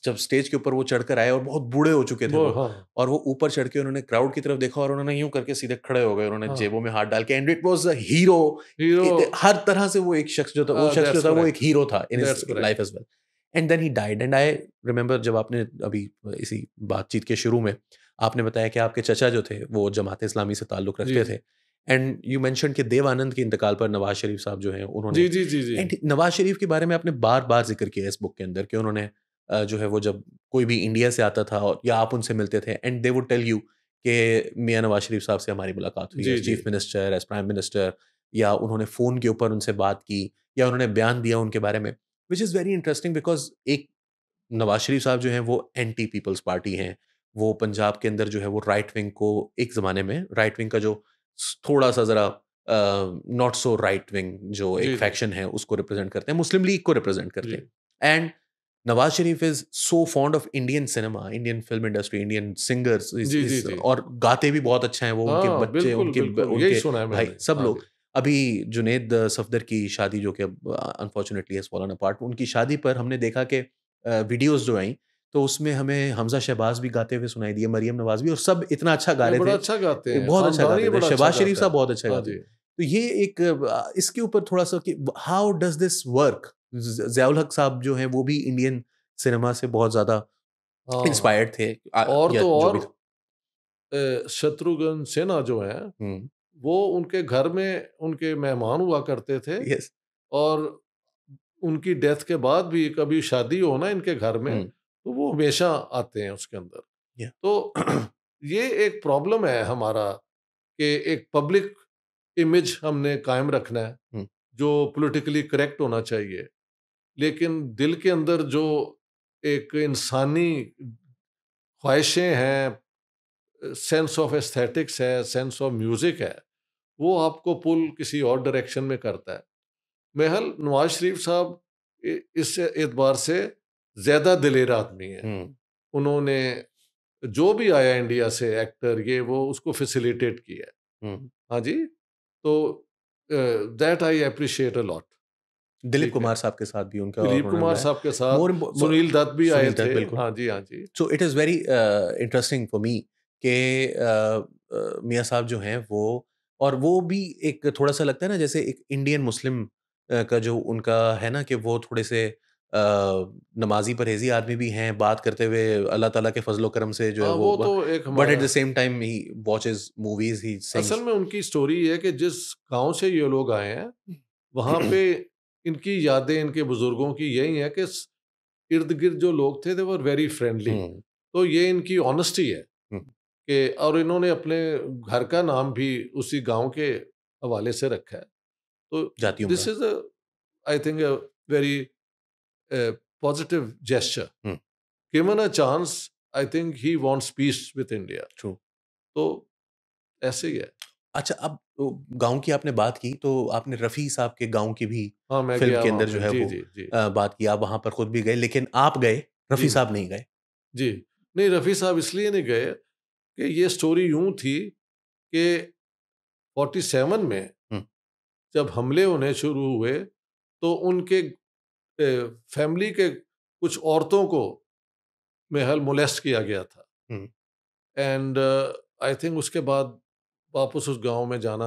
जब स्टेज के ऊपर वो चढ़कर आए और बहुत बूढ़े हो चुके थे वो वो, हाँ, और वो ऊपर चढ़ के उन्होंने क्राउड की तरफ देखा और उन्होंने यूँ करके सीधे खड़े हो गए, उन्होंने हाँ। जेबों में हाथ डाल के, and it was a hero. Hero, हर तरह से वो एक शख्स जो था, वो शख्स जो दैट्स था वो एक करेक्ट, हीरो था in his that's correct. Life as well. And then he died, and I remember जब आपने अभी इसी बातचीत के शुरू में आपने बताया कि आपके चचा जो थे वो जमात इस्लामी से ताल्लुक़ जी, रखते जी। थे, एंड यू मेंशन्ड कि देव आनंद के इंतकाल पर नवाज़ शरीफ साहब जो हैं उन्होंने, जी, जी, जी, जी। एंड नवाज़ शरीफ के बारे में आपने बार-बार ज़िक्र किया इस बुक के अंदर कि उन्होंने जो है वो जब कोई भी इंडिया से आता था और या आप उनसे मिलते थे, and they would tell you कि मियाँ नवाज़ शरीफ साहब से हमारी मुलाकात हुई जी, एज़ जी। Chief minister, as prime minister, या उन्होंने फ़ोन के ऊपर उनसे बात की, या उन्होंने बयान दिया उनके बारे में, which is very interesting because एक नवाज़ शरीफ साहब जो हैं वो एंटी पीपल्स पार्टी हैं। वो पंजाब के अंदर जो है वो राइट विंग को एक ज़माने में राइट विंग का जो थोड़ा-सा ज़रा नॉट सो राइट विंग जो एक जी, जी, फैक्शन है उसको रिप्रेजेंट करते हैं, मुस्लिम लीग को रिप्रेजेंट करते जी। हैं। And Nawaz Sharif is so fond of Indian cinema, Indian film industry, Indian singers जी, जी, इस जी। और गाते भी बहुत अच्छा है वो, उनके हाँ, बच्चे, बिल्कुल, बिल्कुल, यही उनके सुना है भाई, मैंने। सब हाँ लोग। जी। अभी जुनैद सफदर की शादी जो कि अब अनफॉर्चुनेटली हैज फॉलन अपार्ट, उनकी शादी पर हमने देखा कि वीडियोस जो आई तो उसमें हमें हमजा शहबाज भी गाते हुए सुनाई दिए, मरियम नवाज भी, और सब इतना अच्छा गा नहीं, रहे बड़ा थे, अच्छा गाते हैं, बहुत अच्छा ख़ानदानी गाते थे। बड़ा अच्छा शहबाज शरीफ गाता साहब है। बहुत अच्छा हाँ गाते थे। जी। तो ये एक इसके ऊपर थोड़ा-सा कि how does this work? Ziaul हक साहब जो हैं वो भी इंडियन सिनेमा से बहुत ज़्यादा हाँ, इंस्पायर्ड थे, और या तो जो भी और था। शत्रुघ्न सिन्हा जो हैं, हुँ, वो उनके घर में उनके मेहमान हुआ करते थे, यस। और उनकी डेथ के बाद भी कभी शादी हो ना इनके घर में, हुँ, तो वो हमेशा आते हैं उसके अंदर। या तो ये एक प्रॉब्लम है हमारा कि एक पब्लिक इमेज हमने कायम रखना है, हुँ, जो पॉलिटिकली करेक्ट होना चाहिए। लेकिन दिल के अंदर जो एक इंसानी ख्वाहिशें हैं, सेंस ऑफ एस्थेटिक्स है, सेंस ऑफ म्यूज़िक है, वो आपको पुल किसी और डायरेक्शन में करता है। महल नवाज़ शरीफ साहब इस एतबार से ज़्यादा दिलेर आदमी हैं। हुँ, उन्होंने जो भी आया इंडिया से एक्टर ये वो उसको फैसिलिटेट किया है। हुँ। हाँ जी, तो that I appreciate a lot. Dilip ठीक है। कुमार साहब के साथ भी उनका दिलीप उन्होंने कुमार बनाया। साहब के साथ मोर इम्पो म सुनील दत्त भी आए सुनील दत्त, थे। बिल्कुल। हाँ जी, हाँ जी। So it is very interesting for me कि मियाँ साहब जो हैं वो, और वो भी एक थोड़ा-सा लगता है ना जैसे एक इंडियन मुस्लिम का जो उनका है ना कि वो थोड़े से नमाज़ी परहेज़ी आदमी भी हैं, बात करते हुए अल्लाह ताला के फ़ज़्ल-ओ करम से जो है हाँ, वो वो तो एक बट एट हमारा the same time he watches movies, he असल सिंग्स। में उनकी स्टोरी ये है कि जिस गाँव से ये लोग आए हैं, वहाँ पे इनकी यादें इनके बुज़ुर्गों की यही है कि स इर्द-गिर्द जो लोग थे, दे वर वेरी फ्रेंडली। हुँ, तो ये इनकी ऑनेस्टी है हुँ, कि और इन्होंने अपने घर का नाम भी उसी गाँव के हवाले से रखा है। तो जाती दिस उम्रा। Is I think a very positive gesture. हुँ, given a chance, I think he wants peace with India. True. तो ऐसे ही है। अच्छा, अब गाँव की आपने बात की, तो आपने रफ़ी साहब के गाँव की भी हाँ, मैं फ़िल्म गया के वहाँ अंदर जो पे। है जी, वो जी, जी। बात की, आप वहाँ पर खुद भी गए, लेकिन आप गए, रफ़ी जी, साहब नहीं गए। जी। नहीं, रफ़ी साहब इसलिए नहीं गए कि ये स्टोरी यूँ थी कि 47 में हुँ, जब हमले होने शुरू हुए, तो उनके फैमिली के कुछ औरतों को महल मोलेस्ट किया गया था। हुँ, एंड आई थिंक उसके बाद वापस उस गाँव में जाना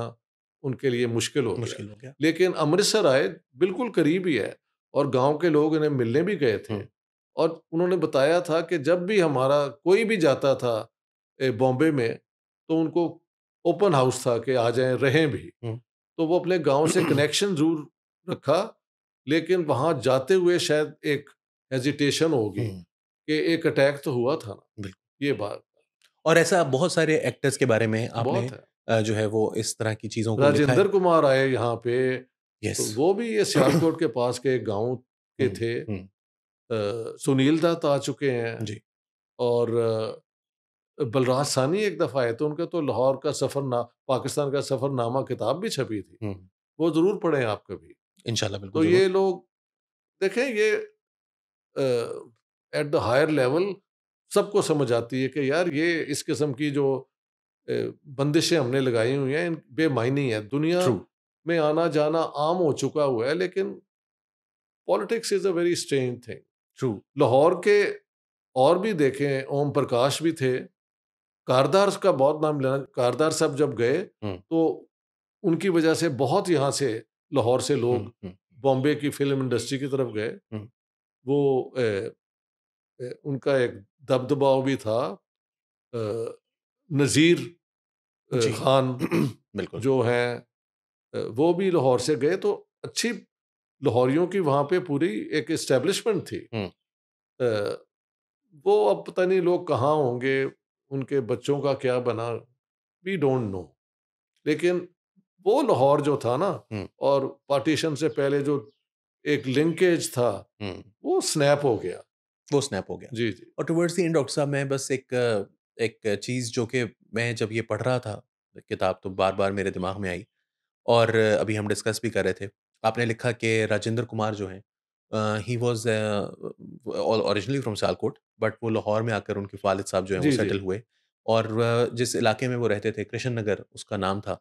उनके लिए मुश्किल हो गया। मुश्किल हो गया। लेकिन अमृतसर आए, बिल्कुल करीब ही है, और गाँव के लोग इन्हें मिलने भी गए थे, हुँ, और उन्होंने बताया था कि जब भी हमारा कोई भी जाता था बॉम्बे में, तो उनको ओपन हाउस था कि आ जाएँ, रहें भी। हुँ, तो वो अपने गाँव से कनेक्शन ज़रूर रखा, लेकिन वहाँ जाते हुए शायद एक हेजिटेशन होगी हुँ, कि एक अटैक तो हुआ था ना, बिल्कुल। ये बात और ऐसा बहुत सारे एक्टर्स के बारे में आपने बहुत है। जो है वो इस तरह की चीज़ों को लिखा राजेंद्र है। कुमार आए यहाँ पे, यस। तो वो भी ये सियालकोट के पास के एक गाँव के हुँ, थे। हुँ, सुनील दत्त आ चुके हैं, जी, और बलराज साहनी एक दफ़ा आए, तो उनका तो लाहौर का सफ़रना पाकिस्तान का सफ़रनामा किताब भी छपी थी। हुँ, वो ज़रूर पढ़ें आप कभी। इंशाल्लाह बिल्कुल तो ज़रूर। ये लोग देखें, ये एट द हायर लेवल सबको समझ आती है कि यार ये इस किस्म की जो अ, बंदिशें हमने लगाई हुई हैं, बेमायनी है। दुनिया ट्रू, में आना-जाना आम हो चुका हुआ है, लेकिन politics is a very strange thing. True. Lahore के और भी देखें, ओम प्रकाश भी थे। कारदार का बहुत नाम लेना, कारदार साहब जब गए, हुँ, तो उनकी वजह से बहुत यहाँ से लाहौर से हुँ, लोग हुँ, बॉम्बे की फ़िल्म इंडस्ट्री की तरफ गए। हुँ, वो उनका एक दबदबा भी था। अ, नज़ीर जी। ख़ान बिल्कुल। जो हैं, वो भी लाहौर से गए, तो अच्छी लाहौरियों की वहाँ पे पूरी एक एस्टेब्लिशमेंट थी। हुँ, अ, वो अब पता नहीं लोग कहाँ होंगे, उनके बच्चों का क्या बना, वी डोंट नो। लेकिन वो लाहौर जो था ना, हुँ, और पार्टीशन से पहले जो एक लिंकेज था, हुँ, वो स्नैप हो गया। वो स्नैप हो गया। जी, जी। और टुवर्ड्स द एंड डॉक्टर साहब, मैं बस एक चीज़ जो कि मैं जब ये पढ़ रहा था, किताब तो बार-बार मेरे दिमाग में आई, और अभी हम डिस्कस भी कर रहे थे। आपने लिखा कि राजेंद्र कुमार जो हैं he was originally from Sialkot, but वो लाहौर में आकर उनके वालिद साहब जो हैं वो जी, जी। सेटल हुए और जिस इलाके में वो रहते थे कृष्ण नगर उसका नाम था।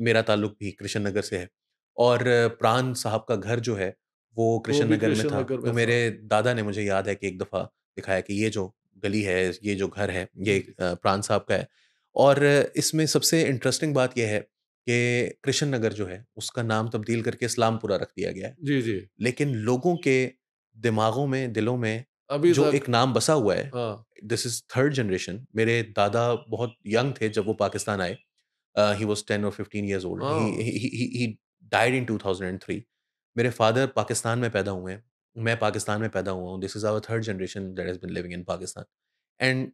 मेरा ताल्लुक भी कृष्ण नगर से है और प्राण साहब का घर जो है वो वो कृष्ण भी नगर में कृष्ण था। नगर तो में मेरे था। दादा ने मुझे याद है कि एक दफ़ा दिखाया कि ये जो गली है, ये जो घर है, ये जी, जी। प्राण साहब का है और इसमें सबसे इंटरेस्टिंग बात ये है कि कृष्ण नगर जो है, उसका नाम तब्दील करके इस्लामपुरा रख दिया गया है। जी, जी। लेकिन लोगों के दिमागों में, दिलों में अभी जो तक एक नाम बसा हुआ है, हाँ। This is third generation. मेरे दादा बहुत यंग थे जब वो पाकिस्तान आए। ही वाज़ 10 और 15 इयर्स ओल्ड। हाँ। He died in 2003। मेरे फादर पाकिस्तान में पैदा हुए हैं। मैं पाकिस्तान में पैदा हुआ हूँ। This is our third generation that has been living in Pakistan and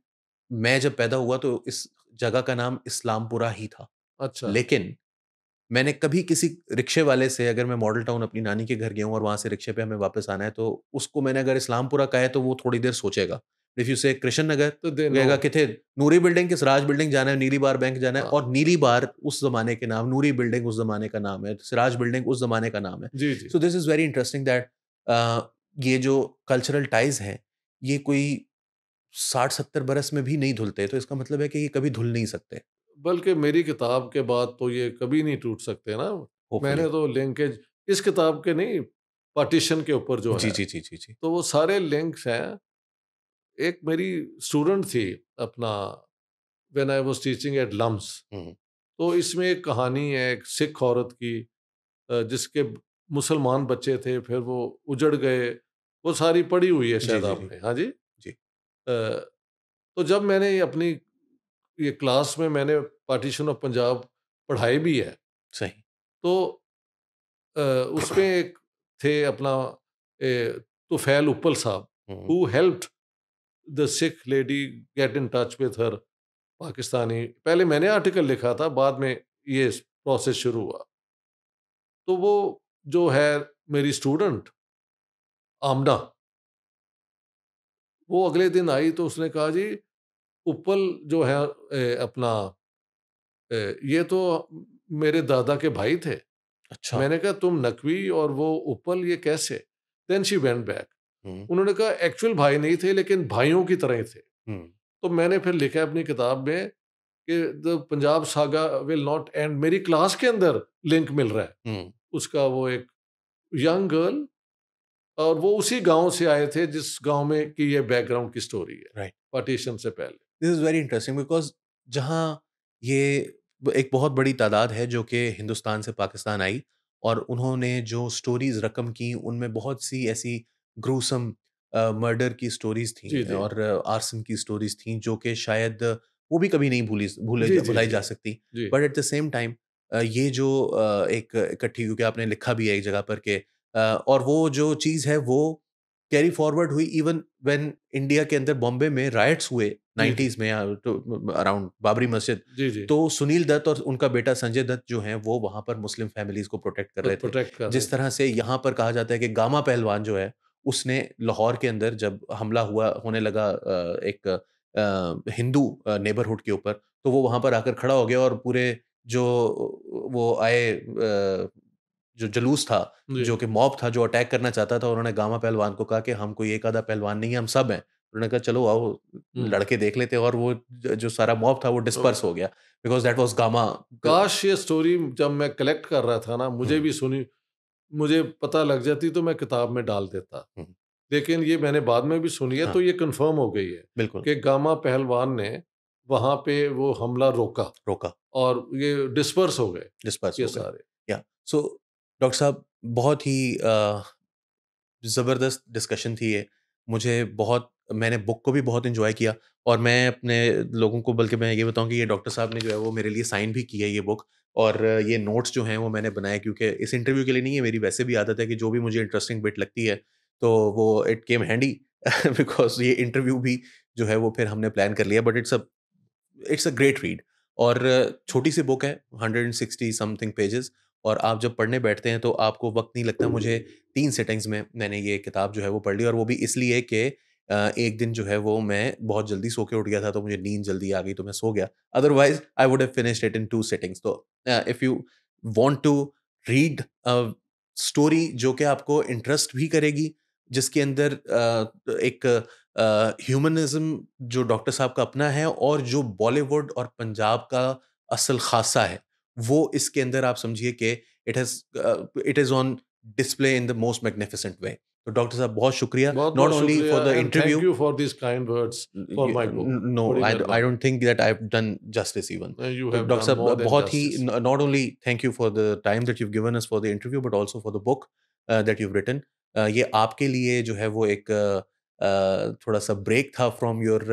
मैं जब पैदा हुआ तो इस जगह का नाम इस्लामपुरा ही था। अच्छा। लेकिन मैंने कभी किसी रिक्शे वाले से अगर मैं मॉडल टाउन अपनी नानी के घर गया हूँ और वहाँ से रिक्शे पे हमें वापस आना है, तो उसको मैंने अगर इस्लामपुरा कहा है, तो वो थोड़ी देर सोचेगा। इफ यू से कृष्ण नगर, तो दे तो नो। कहेगा किथे नूरी बिल्डिंग कि सिराज बिल्डिंग जाना है, नीली बार बैंक जाना है हाँ। और नीली बार उस ज़माने के नाम, नूरी बिल्डिंग उस ज़माने का नाम है, सिराज बिल्डिंग उस ज़माने का नाम है। जी, जी। So this is very interesting that ये जो कल्चरल टाइज़ हैं, ये कोई 60-70 बरस में भी नहीं धुलते, तो इसका मतलब है कि ये कभी धुल नहीं सकते, बल्कि मेरी किताब के बाद तो ये कभी नहीं टूट सकते ना। होपफुली। मैंने तो लिंकेज इस किताब के नहीं, पार्टीशन के ऊपर जो जी, है, जी, जी, जी, जी। तो वो सारे लिंक्स हैं। एक मेरी स्टूडेंट थी अपना, when I was teaching at LUMS, हुँ, तो इसमें एक कहानी है एक सिख औरत की, जिसके मुसलमान बच्चे थे, फिर वो उजड़ गए। वो सारी पढ़ी हुई है जी, शायद जी, जी। आपने। हाँ जी? जी, तो जब मैंने ये अपनी ये क्लास में मैंने पार्टीशन ऑफ पंजाब पढ़ाई भी है, सही। तो अ, उसमें एक थे अपना तुफैल उप्पल साहब, हुँ, who helped the Sikh lady get in touch with her Pakistani. पहले मैंने आर्टिकल लिखा था, बाद में ये प्रोसेस शुरू हुआ। तो वो जो है मेरी स्टूडेंट आमना, वो अगले दिन आई तो उसने कहा जी उप्पल जो है अपना ये तो मेरे दादा के भाई थे। अच्छा। मैंने कहा तुम नकवी और वो उप्पल ये कैसे? Then she went back. हुँ, उन्होंने कहा एक्चुअल भाई नहीं थे लेकिन भाइयों की तरह ही थे। हुँ, तो मैंने फिर लिखा है अपनी किताब में कि the Punjab saga will not and. मेरी क्लास के अंदर लिंक मिल रहा है। हुँ, उसका वो एक यंग गर्ल, और वो उसी गाँव से आए थे जिस गाँव में की ये बैकग्राउंड की स्टोरी है, राइट। पार्टीशन से पहले। This is very interesting because जहाँ ये एक बहुत बड़ी तादाद है जो कि हिंदुस्तान से पाकिस्तान आई और उन्होंने जो स्टोरीज़ रकम की, उनमें बहुत सी ऐसी ग्रूसम मर्डर की स्टोरीज़ थी जी, जी। और आर्सन की स्टोरीज़ थी जो कि शायद वो भी कभी नहीं जी, जी, भुलाई जी। जा सकती। जी। But at the same time ये जो एक इकट्ठी क्योंकि आपने लिखा भी है एक जगह पर कि और वो जो चीज़ है वो कैरी फॉरवर्ड हुई इवन व्हेन इंडिया के अंदर बॉम्बे में रायट्स हुए जी, जी। 90s में तो अराउंड बाबरी मस्जिद। जी, जी। तो सुनील दत्त और उनका बेटा संजय दत्त जो हैं वो वहाँ पर मुस्लिम फैमिलीज़ को प्रोटेक्ट कर रहे थे। प्रोटेक्ट कर रहे जिस थे। तरह से यहाँ पर कहा जाता है कि गामा पहलवान जो है उसने लाहौर के अंदर जब हमला हुआ होने लगा एक हिंदू नेबरहुड के ऊपर तो वो वहाँ पर आकर खड़ा हो गया और पूरे जो वो आए जो जुलूस था, जी। जो कि मॉब था जो अटैक करना चाहता था, उन्होंने गामा पहलवान को कहा कि हम कोई एक आधा पहलवान नहीं है, हम सब हैं। उन्होंने कहा चलो आओ हुँ। लड़के देख लेते हैं और वो जो सारा मॉब था वो तो डिस्पर्स हो गया बिकॉज़ दैट वाज़ गामा ग काश ये स्टोरी जब मैं कलेक्ट कर रहा था ना, मुझे हुँ, भी सुनी, मुझे पता लग जाती तो मैं किताब में डाल देता। हुँ, लेकिन ये मैंने बाद में भी सुनी है, हाँ, तो ये कन्फर्म हो गई है बिल्कुल, कि गामा पहलवान ने वहाँ पे वो हमला रोका रोका, और ये डिस्पर्स हो गए, डिस्पर्स ये हो गए। सारे। या सो डॉक्टर साहब बहुत ही ज़बरदस्त डिस्कशन थी ये। मुझे बहुत मैंने बुक को भी बहुत एन्जॉय किया और मैं अपने लोगों को बल्कि मैं ये बताऊँ कि ये डॉक्टर साहब ने जो है वो मेरे लिए साइन भी की है ये बुक और ये नोट्स जो हैं वो मैंने बनाए क्योंकि इस इंटरव्यू के लिए नहीं है, मेरी वैसे भी आदत है कि जो भी मुझे इंटरेस्टिंग बिट लगती है, तो वो इट केम हैंडी बिकॉज़ ये इंटरव्यू भी जो है वो फिर हमने प्लान कर लिया but it's a great read और छोटी सी बुक है 160 समथिंग पेजेस और आप जब पढ़ने बैठते हैं तो आपको वक्त नहीं लगता मुझे 3 सिटिंग्स में मैंने ये किताब जो है वो पढ़ ली और वो भी इसलिए कि एक दिन जो है वो मैं बहुत जल्दी सो के उठ गया था तो मुझे नींद जल्दी आ गई तो मैं सो गया otherwise I would have finished it in 2 sittings तो if you want to read story जो कि आपको इंटरेस्ट भी करेगी, जिसके अंदर एक ह्यूमनिज्म जो डॉक्टर साहब का अपना है और जो बॉलीवुड और पंजाब का असल खासा है, वो इसके अंदर आप समझिए कि it is on display in the most magnificent way. तो डॉक्टर साहब बहुत शुक्रिया, बहुत नॉट बहुत ओनली शुक्रिया for the and thank interview. You for this kind words for my book. No, बड़ी आई मेहरबानी। Don't think that I have done justice even. You तो हैव डॉक्टर डन साहब मोर देन बहुत ही justice. Not only thank you for the time that you have given us for the interview but also for the book that you have written. ये आपके लिए जो है वो एक थोड़ा-सा ब्रेक था from your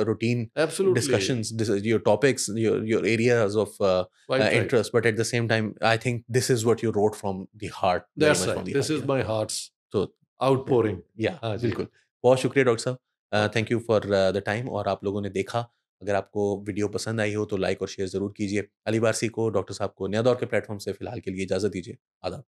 routine absolutely. discussions, your topics, your areas of right right. interest, but at the same time, I think this is what you wrote from the heart, very that's much right, from the this heart. Is Yeah. My hearts So, outpouring. yeah, हाँ जी हाँ। बिल्कुल। बहुत शुक्रिया doctor साहब। Okay. Thank you for the time और आप लोगों ने देखा। अगर आपको वीडियो पसंद आई हो तो लाइक और शेयर ज़रूर कीजिए। अली वारसी को, डॉक्टर साहब को नया दौर के प्लेटफ़ॉर्म से फ़िलहाल के लिए इजाज़त दीजिए। आदाब।